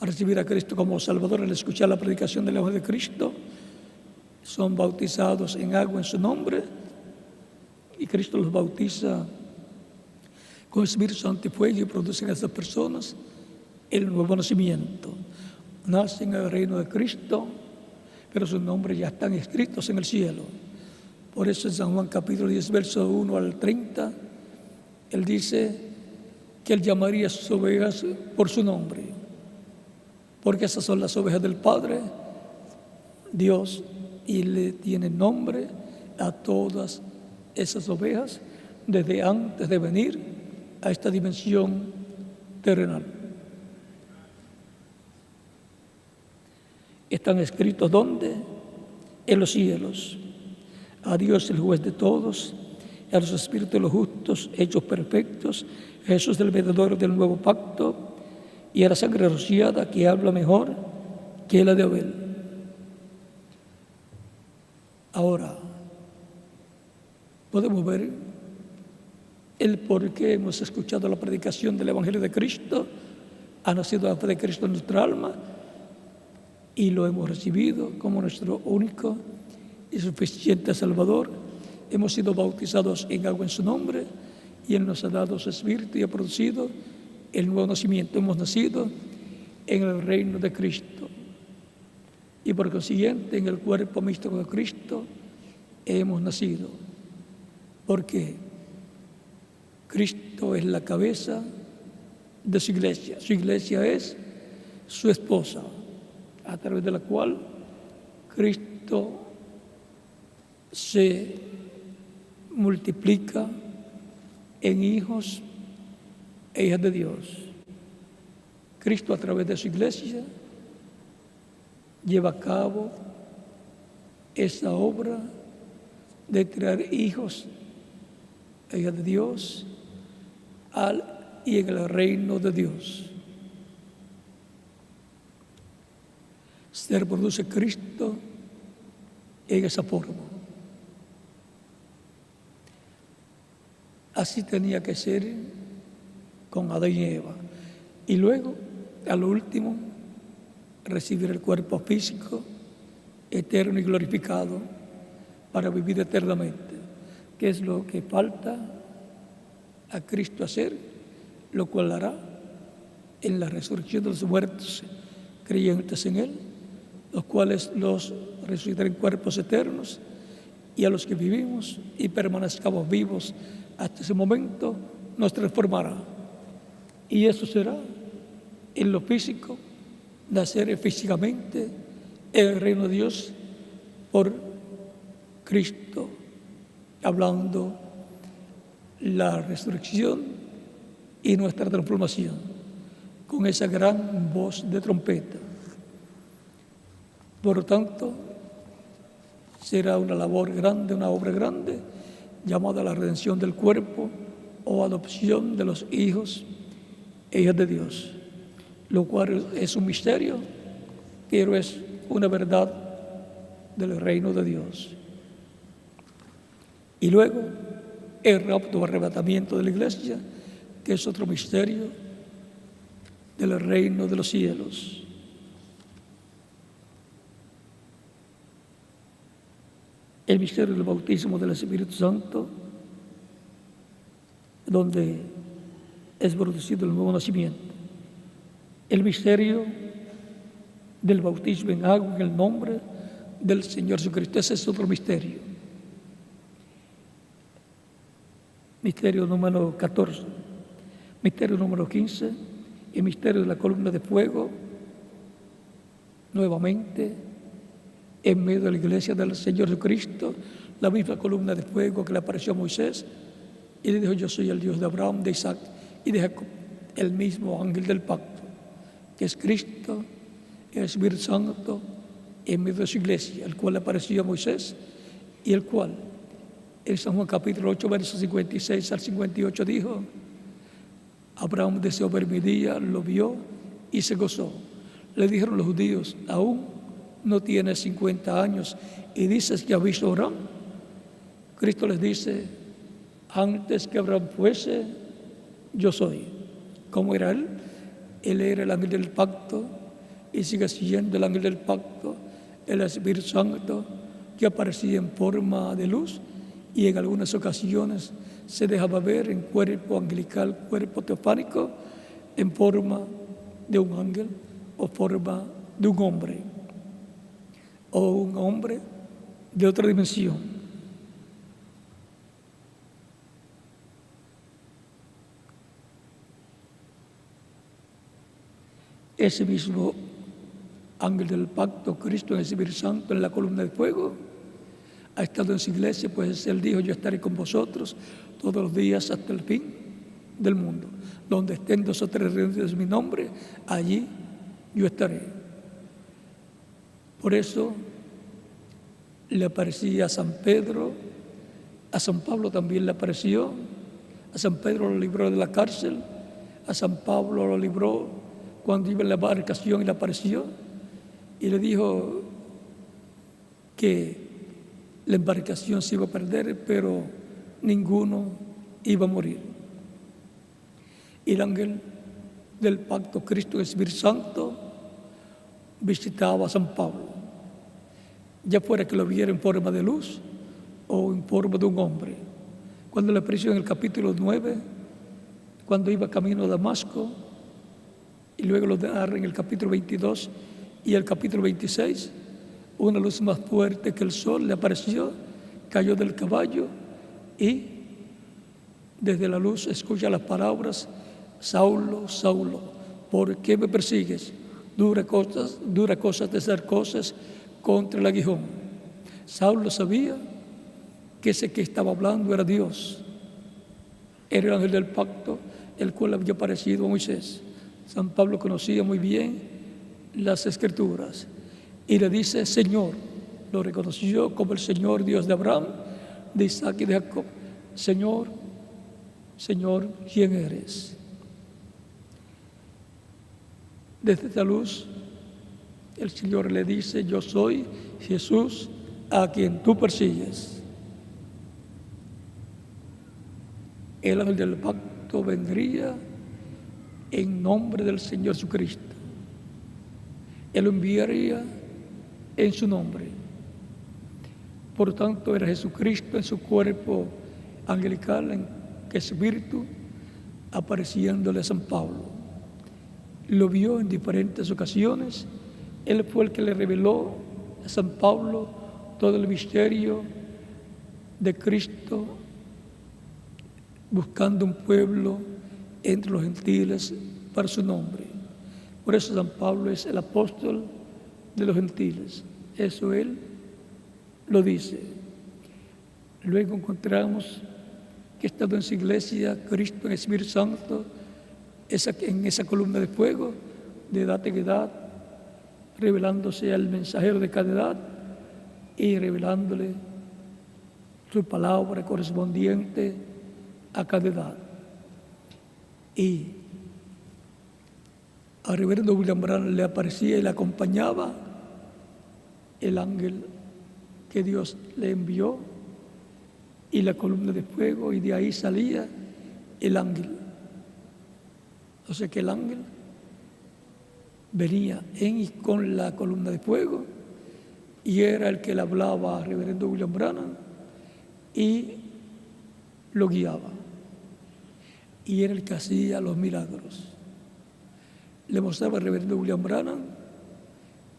a recibir a Cristo como Salvador, al escuchar la predicación del Evangelio de Cristo, son bautizados en agua en su nombre, y Cristo los bautiza con Espíritu Santo y fuego, y producen a esas personas el nuevo nacimiento. Nacen en el reino de Cristo, pero sus nombres ya están escritos en el cielo. Por eso en San Juan capítulo 10, verso 1 al 30, Él dice que Él llamaría a sus ovejas por su nombre, porque esas son las ovejas del Padre, Dios, y le tiene nombre a todas esas ovejas desde antes de venir a esta dimensión terrenal. Están escritos ¿dónde? En los cielos. A Dios el juez de todos, a los espíritus de los justos hechos perfectos, a Jesús del mediador del nuevo pacto, y a la sangre rociada que habla mejor que la de Abel. Ahora, podemos ver el por qué hemos escuchado la predicación del Evangelio de Cristo, ha nacido la fe de Cristo en nuestra alma, y lo hemos recibido como nuestro único y suficiente Salvador. Hemos sido bautizados en agua en su nombre, y Él nos ha dado su Espíritu y ha producido el nuevo nacimiento. Hemos nacido en el reino de Cristo, y por consiguiente en el cuerpo místico de Cristo hemos nacido. Porque Cristo es la cabeza de su iglesia. Su iglesia es su esposa, a través de la cual Cristo se multiplica en hijos e hijas de Dios. Cristo, a través de su iglesia, lleva a cabo esa obra de traer hijos e hijas de Dios y en el reino de Dios. Se reproduce Cristo en esa forma. Así tenía que ser con Adán y Eva. Y luego, a lo último, recibir el cuerpo físico, eterno y glorificado, para vivir eternamente. ¿Qué es lo que falta a Cristo hacer? Lo cual hará en la resurrección de los muertos creyentes en Él, los cuales los resucitarán en cuerpos eternos, y a los que vivimos y permanezcamos vivos hasta ese momento nos transformará. Y eso será en lo físico, nacer físicamente en el reino de Dios por Cristo, hablando la resurrección y nuestra transformación con esa gran voz de trompeta. Por lo tanto, será una labor grande, una obra grande, llamada la redención del cuerpo o adopción de los hijos e hijas de Dios, lo cual es un misterio, pero es una verdad del reino de Dios. Y luego, el rapto o arrebatamiento de la iglesia, que es otro misterio del reino de los cielos. El misterio del bautismo del Espíritu Santo, donde es producido el nuevo nacimiento. El misterio del bautismo en agua en el nombre del Señor Jesucristo. Ese es otro misterio. Misterio número 14. Misterio número 15. El misterio de la columna de fuego. Nuevamente, en medio de la iglesia del Señor Jesucristo, la misma columna de fuego que le apareció a Moisés y le dijo: yo soy el Dios de Abraham, de Isaac y de Jacob. El mismo ángel del pacto, que es Cristo, el Espíritu Santo, en medio de su iglesia, el cual le apareció a Moisés, y el cual, en San Juan capítulo 8, versos 56 al 58, dijo: Abraham deseó ver mi día, lo vio y se gozó. Le dijeron los judíos: aún no tiene 50 años y dices que ha visto a Abraham. Cristo les dice, antes que Abraham fuese, yo soy. ¿Cómo era él? Él era el ángel del pacto y sigue siendo el ángel del pacto, el Espíritu Santo que aparecía en forma de luz y en algunas ocasiones se dejaba ver en cuerpo angelical, cuerpo teofánico, en forma de un ángel o forma de un hombre, o un hombre de otra dimensión. Ese mismo ángel del pacto, Cristo en el Espíritu Santo, en la columna de fuego, ha estado en su iglesia, pues Él dijo, yo estaré con vosotros todos los días hasta el fin del mundo. Donde estén 2 o 3 reunidos en mi nombre, allí yo estaré. Por eso le aparecía a San Pedro, a San Pablo también le apareció, a San Pedro lo libró de la cárcel, a San Pablo lo libró cuando iba en la embarcación y le apareció y le dijo que la embarcación se iba a perder, pero ninguno iba a morir. Y el ángel del pacto, Cristo el Espíritu Santo, visitaba a San Pablo, ya fuera que lo viera en forma de luz o en forma de un hombre. Cuando le apareció en el capítulo 9, cuando iba camino a Damasco, y luego lo narra en el capítulo 22 y el capítulo 26, una luz más fuerte que el sol le apareció, cayó del caballo y desde la luz escucha las palabras, Saulo, Saulo, ¿por qué me persigues? Dura cosas de hacer cosas contra el aguijón. Saulo sabía que ese que estaba hablando era Dios, era el ángel del pacto, el cual había aparecido a Moisés. San Pablo conocía muy bien las Escrituras y le dice, Señor, lo reconoció como el Señor Dios de Abraham, de Isaac y de Jacob. Señor, Señor, ¿quién eres? Desde esta luz, el Señor le dice, yo soy Jesús a quien tú persigues. El ángel del pacto vendría en nombre del Señor Jesucristo. Él lo enviaría en su nombre. Por tanto, era Jesucristo en su cuerpo angelical, en que espíritu, apareciéndole a San Pablo. Lo vio en diferentes ocasiones. Él fue el que le reveló a San Pablo todo el misterio de Cristo, buscando un pueblo entre los gentiles para su nombre. Por eso San Pablo es el apóstol de los gentiles. Eso él lo dice. Luego encontramos que estando en su iglesia, Cristo en el Espíritu Santo, en esa columna de fuego, de edad en edad, revelándose al mensajero de cada edad y revelándole su palabra correspondiente a cada edad. Y al reverendo William Branham le aparecía y le acompañaba el ángel que Dios le envió y la columna de fuego, y de ahí salía el ángel. O sea que el ángel venía en y con la columna de fuego y era el que le hablaba al reverendo William Branham y lo guiaba. Y era el que hacía los milagros. Le mostraba al reverendo William Branham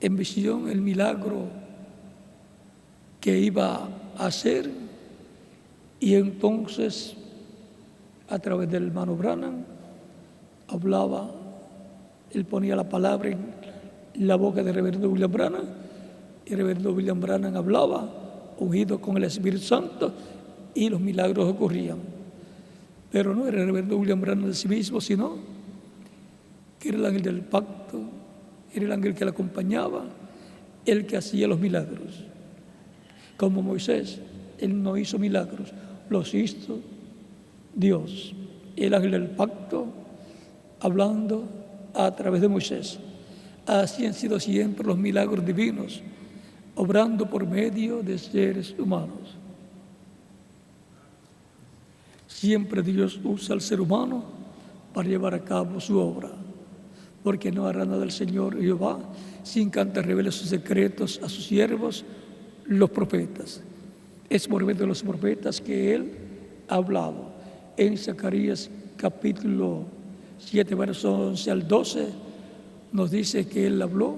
en visión el milagro que iba a hacer, y entonces a través del hermano Branham hablaba, él ponía la palabra en la boca del reverendo William Branham y el reverendo William Branham hablaba ungido con el Espíritu Santo y los milagros ocurrían. Pero no era el reverendo William Branham de sí mismo, sino que era el ángel del pacto, era el ángel que le acompañaba, el que hacía los milagros. Como Moisés, él no hizo milagros, los hizo Dios. El ángel del pacto hablando a través de Moisés. Así han sido siempre los milagros divinos, obrando por medio de seres humanos. Siempre Dios usa al ser humano para llevar a cabo su obra, porque no hará nada el Señor Jehová sin que antes revele sus secretos a sus siervos, los profetas. Es por medio de los profetas que Él ha hablado. En Zacarías capítulo 7, versos 11 al 12, nos dice que Él habló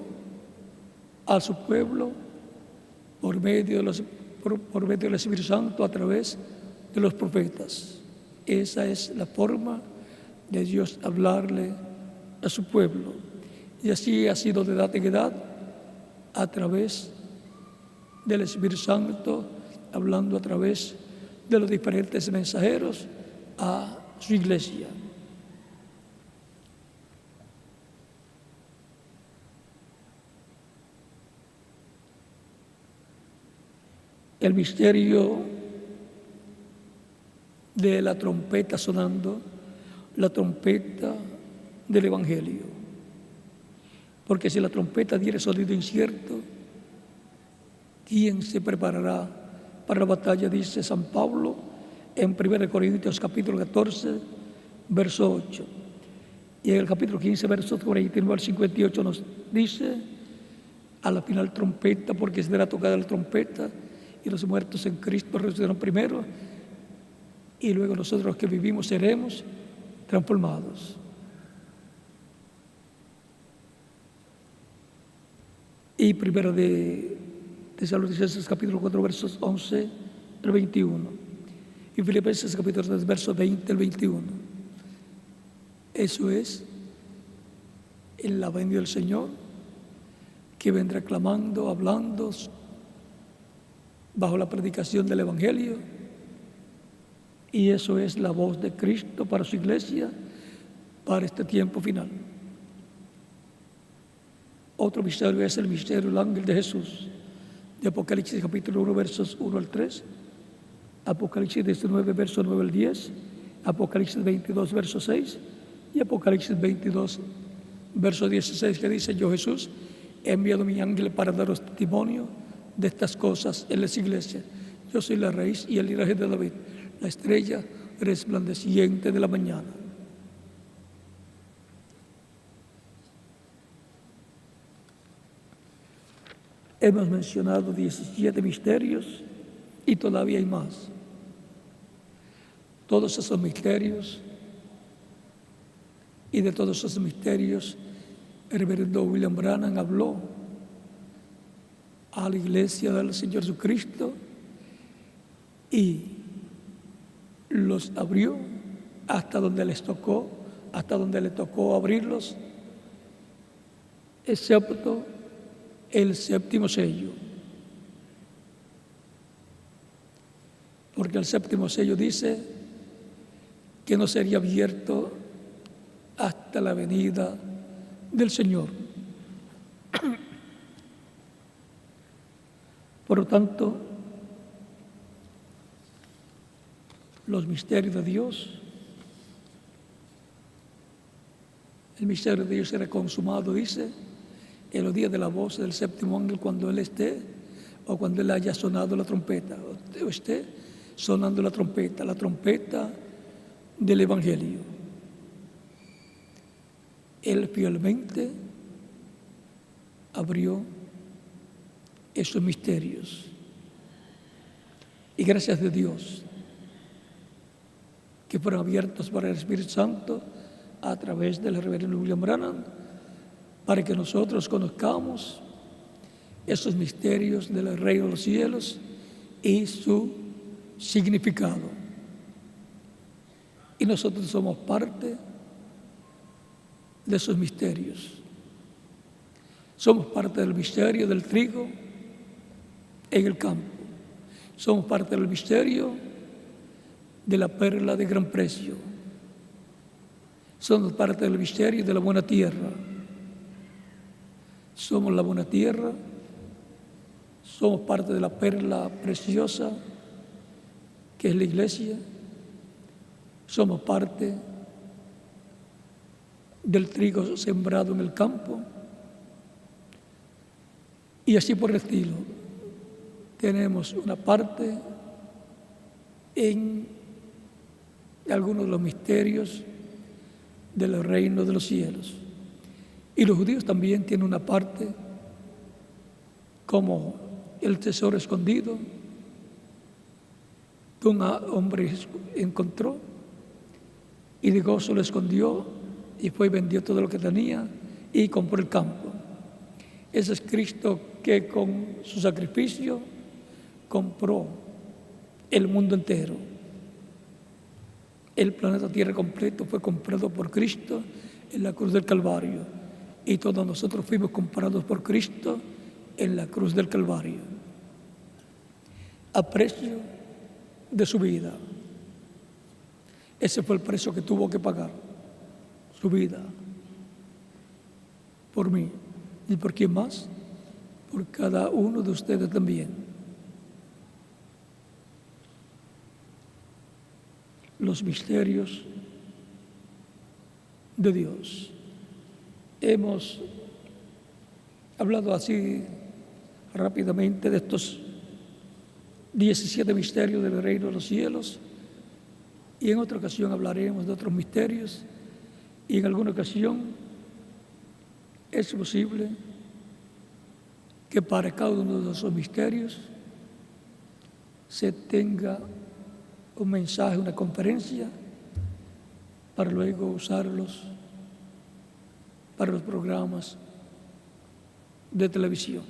a su pueblo por medio del Espíritu Santo a través de los profetas. Esa es la forma de Dios hablarle a su pueblo. Y así ha sido de edad en edad a través del Espíritu Santo, hablando a través de los diferentes mensajeros a su iglesia. El misterio de la trompeta sonando, la trompeta del Evangelio. Porque si la trompeta diere sonido incierto, ¿quién se preparará para la batalla? Dice San Pablo en 1 Corintios capítulo 14, verso 8. Y en el capítulo 15, versos 49 al 58 nos dice: a la final trompeta, porque será tocada la trompeta, y los muertos en Cristo resucitarán primero, y luego nosotros los que vivimos seremos transformados. Y primero de Tesalonicenses capítulo 4, versos 11 al 21. Y Filipenses capítulo 3, versos 20 al 21. Eso es en la venida del Señor, que vendrá clamando, hablando, bajo la predicación del Evangelio. Y eso es la voz de Cristo para su iglesia, para este tiempo final. Otro misterio es el misterio del ángel de Jesús, de Apocalipsis capítulo 1, versos 1 al 3, Apocalipsis 19, versos 9 al 10, Apocalipsis 22, verso 6, y Apocalipsis 22, verso 16, que dice: yo, Jesús, he enviado mi ángel para daros testimonio de estas cosas en las iglesias. Yo soy la raíz y el linaje de David, la estrella resplandeciente de la mañana. Hemos mencionado 17 misterios y todavía hay más. Todos esos misterios, y de todos esos misterios, el reverendo William Branham habló a la iglesia del Señor Jesucristo y los abrió hasta donde les tocó, hasta donde le tocó abrirlos, excepto el séptimo sello. Porque el séptimo sello dice que no sería abierto hasta la venida del Señor. Por lo tanto, los misterios de Dios, el misterio de Dios será consumado, dice, en los días de la voz del séptimo ángel, cuando Él esté, o cuando Él haya sonado la trompeta, o esté sonando la trompeta del Evangelio. Él fielmente abrió esos misterios. Y gracias a Dios que fueron abiertos para el Espíritu Santo a través del reverendo William Branham, para que nosotros conozcamos esos misterios del reino de los cielos y su significado. Y nosotros somos parte de esos misterios. Somos parte del misterio del trigo en el campo. Somos parte del misterio de la perla de gran precio. Somos parte del misterio de la buena tierra. Somos la buena tierra. Somos parte de la perla preciosa que es la iglesia. Somos parte del trigo sembrado en el campo, Y así por el estilo. Tenemos una parte en algunos de los misterios del reino de los cielos. Y los judíos también tienen una parte como el tesoro escondido que un hombre encontró y de gozo lo escondió y fue y vendió todo lo que tenía y compró el campo. Ese es Cristo que con su sacrificio compró el mundo entero. El planeta Tierra completo fue comprado por Cristo en la cruz del Calvario y todos nosotros fuimos comprados por Cristo en la cruz del Calvario a precio de su vida. Ese fue el precio que tuvo que pagar, su vida, por mí. ¿Y por quién más? Por cada uno de ustedes también. Los misterios de Dios. Hemos hablado así rápidamente de estos 17 misterios del reino de los cielos, y en otra ocasión hablaremos de otros misterios, y en alguna ocasión es posible que para cada uno de esos misterios se tenga un mensaje, una conferencia, para luego usarlos para los programas de televisión.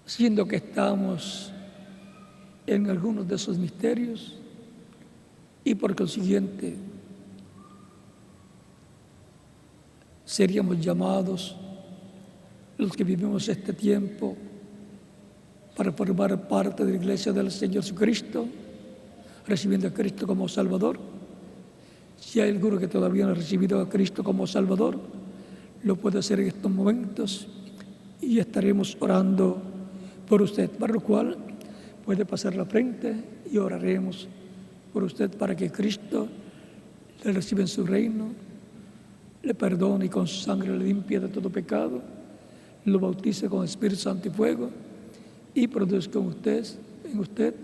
Siendo que estamos en algunos de esos misterios y por consiguiente seríamos llamados los que vivimos este tiempo para formar parte de la Iglesia del Señor Jesucristo, recibiendo a Cristo como Salvador. Si hay alguno que todavía no ha recibido a Cristo como Salvador, lo puede hacer en estos momentos y estaremos orando por usted, para lo cual puede pasar la frente y oraremos por usted para que Cristo le reciba en su reino, le perdone y con su sangre le limpie de todo pecado, lo bautice con Espíritu Santo y fuego y produzca en usted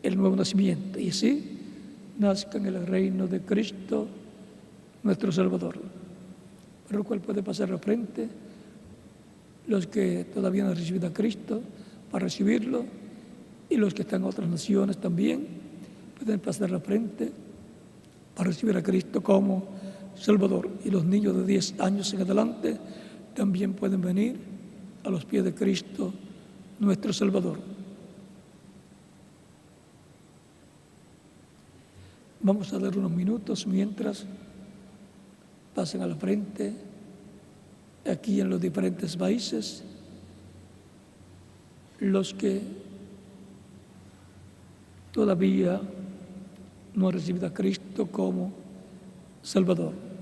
el nuevo nacimiento, y así nazca en el reino de Cristo nuestro Salvador. Por lo cual puede pasar la frente los que todavía no han recibido a Cristo para recibirlo, y los que están en otras naciones también pueden pasar la frente para recibir a Cristo como Salvador. Y los niños de 10 años en adelante también pueden venir a los pies de Cristo nuestro Salvador. Vamos a dar unos minutos mientras pasen a la frente aquí en los diferentes países los que todavía no han recibido a Cristo como Salvador.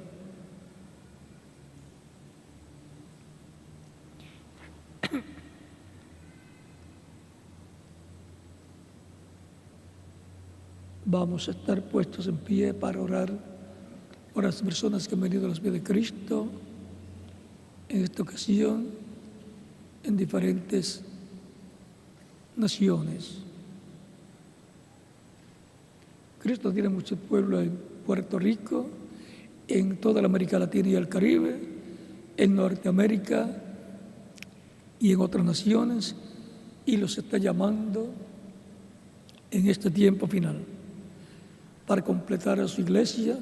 Vamos a estar puestos en pie para orar por las personas que han venido a los pies de Cristo en esta ocasión en diferentes naciones. Cristo tiene mucho pueblo en Puerto Rico, en toda la América Latina y el Caribe, en Norteamérica y en otras naciones, y los está llamando en este tiempo final para completar a su iglesia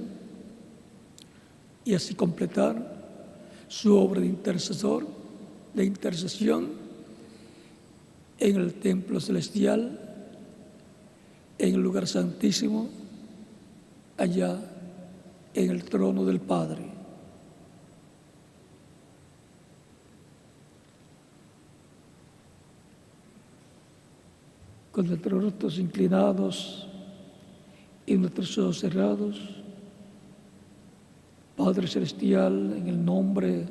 y así completar su obra de intercesor, de intercesión en el templo celestial, en el lugar santísimo, allá en el trono del Padre. Con nuestros rostros inclinados y nuestros ojos cerrados, Padre Celestial, en el nombre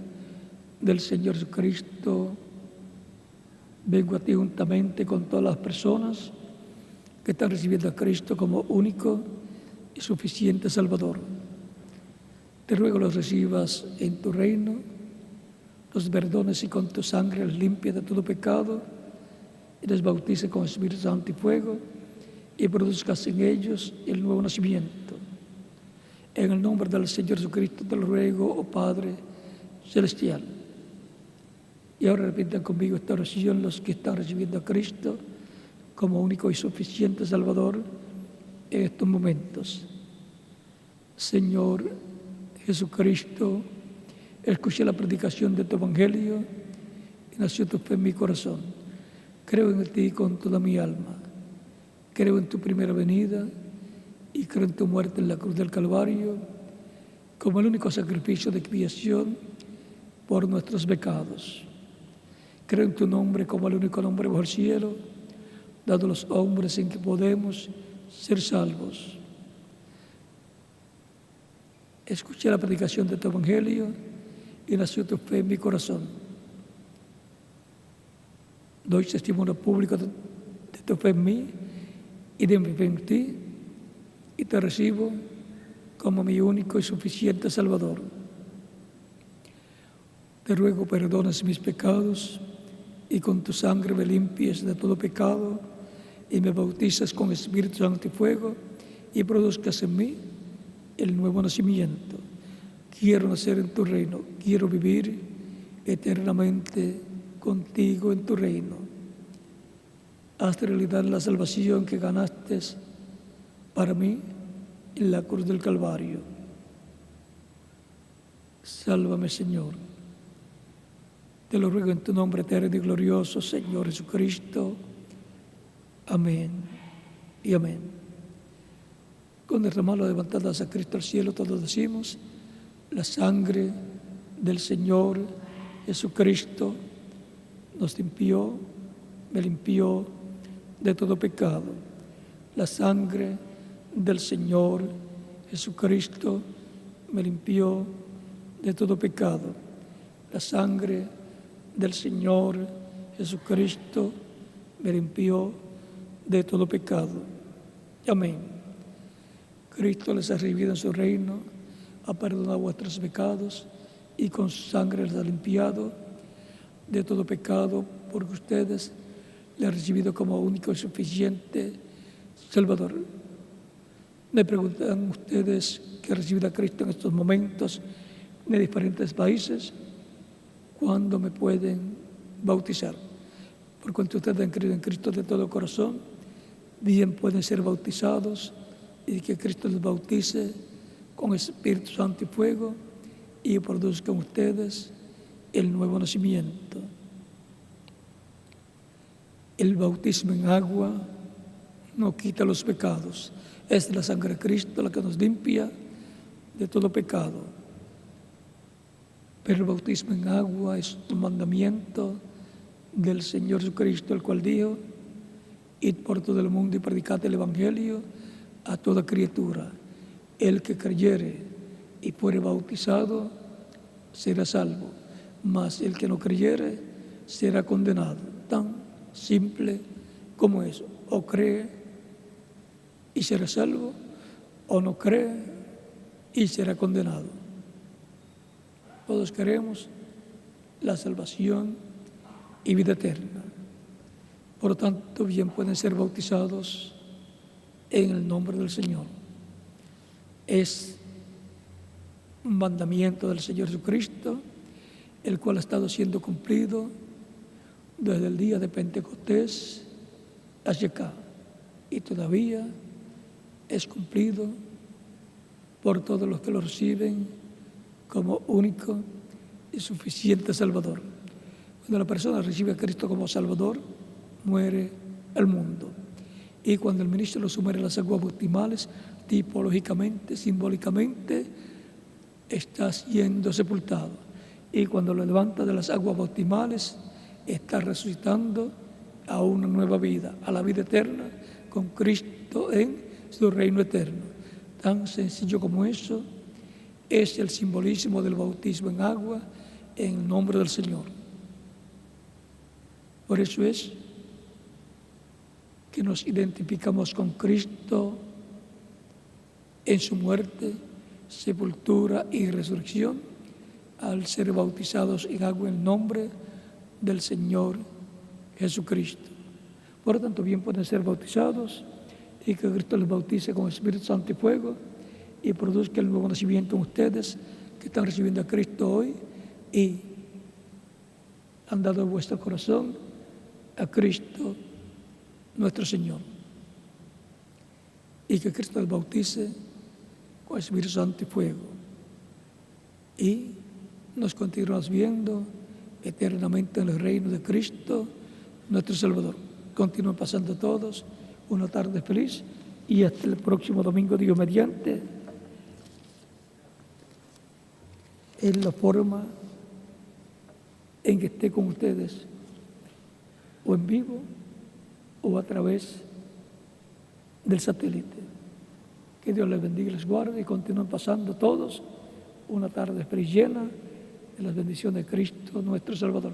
del Señor Jesucristo, vengo a ti juntamente con todas las personas que están recibiendo a Cristo como único y suficiente Salvador. Te ruego los recibas en tu reino los perdones y con tu sangre los limpia de todo pecado, y les bautice con Espíritu Santo y fuego, y produzcas en ellos el nuevo nacimiento. En el nombre del Señor Jesucristo te lo ruego, oh Padre Celestial. Y ahora repitan conmigo esta oración los que están recibiendo a Cristo como único y suficiente Salvador en estos momentos. Señor Jesucristo, escuché la predicación de tu Evangelio y nació tu fe en mi corazón. Creo en ti con toda mi alma. Creo en tu primera venida y creo en tu muerte en la cruz del Calvario como el único sacrificio de expiación por nuestros pecados. Creo en tu nombre como el único nombre bajo el cielo, dado a los hombres en que podemos ser salvos. Escuché la predicación de tu Evangelio y nació tu fe en mi corazón. Doy testimonio público de tu fe en mí y de mi fe en ti, y te recibo como mi único y suficiente Salvador. Te ruego perdones mis pecados y con tu sangre me limpies de todo pecado y me bautices con Espíritu Santo y fuego y produzcas en mí el nuevo nacimiento. Quiero nacer en tu reino, quiero vivir eternamente contigo en tu reino. Haz realidad la salvación que ganaste para mí en la cruz del Calvario. Sálvame, Señor. Te lo ruego en tu nombre eterno y glorioso, Señor Jesucristo. Amén y amén. Con nuestras manos levantadas a Cristo al cielo, todos decimos: la sangre del Señor Jesucristo nos limpió, me limpió de todo pecado. La sangre del Señor Jesucristo me limpió de todo pecado. La sangre del Señor Jesucristo me limpió de todo pecado. Amén. Cristo les ha recibido en su reino, ha perdonado vuestros pecados y con su sangre les ha limpiado de todo pecado, porque ustedes le han recibido como único y suficiente Salvador. Me preguntan ustedes que han recibido a Cristo en estos momentos de diferentes países, ¿cuándo me pueden bautizar? Por cuanto ustedes han creído en Cristo de todo corazón, bien pueden ser bautizados y que Cristo les bautice con Espíritu Santo y fuego y produzca en ustedes el nuevo nacimiento. El bautismo en agua no quita los pecados. Es la sangre de Cristo la que nos limpia de todo pecado. Pero el bautismo en agua es un mandamiento del Señor Jesucristo, el cual dijo: id por todo el mundo y predicad el Evangelio a toda criatura. El que creyere y fuere bautizado será salvo, mas el que no creyere será condenado. Tan simple como eso. O cree y será salvo, o no cree y será condenado. Todos queremos la salvación y vida eterna. Por lo tanto, bien pueden ser bautizados en el nombre del Señor. Es un mandamiento del Señor Jesucristo, el cual ha estado siendo cumplido desde el día de Pentecostés hacia acá, y todavía es cumplido por todos los que lo reciben como único y suficiente Salvador. Cuando la persona recibe a Cristo como Salvador, muere el mundo. Y cuando el ministro lo sumerge en las aguas bautismales, tipológicamente, simbólicamente, está siendo sepultado. Y cuando lo levanta de las aguas bautismales, está resucitando a una nueva vida, a la vida eterna, con Cristo en su reino eterno. Tan sencillo como eso es el simbolismo del bautismo en agua en el nombre del Señor. Por eso es que nos identificamos con Cristo en su muerte, sepultura y resurrección, al ser bautizados en agua en el nombre del Señor Jesucristo. Por lo tanto, bien pueden ser bautizados y que Cristo les bautice con Espíritu Santo y fuego y produzca el nuevo nacimiento en ustedes que están recibiendo a Cristo hoy y han dado vuestro corazón a Cristo nuestro Señor. Y que Cristo les bautice con Espíritu Santo y fuego. Y nos continuamos viendo eternamente en el reino de Cristo, nuestro Salvador. Continúen pasando todos una tarde feliz y hasta el próximo domingo, Dios mediante, en la forma en que esté con ustedes, o en vivo o a través del satélite. Que Dios les bendiga y les guarde y continúen pasando todos una tarde feliz llena de las bendiciones de Cristo nuestro Salvador.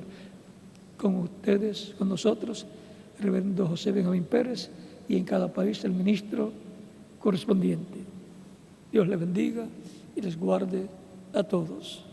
Con ustedes, con nosotros, el reverendo José Benjamín Pérez, y en cada país el ministro correspondiente. Dios les bendiga y les guarde a todos.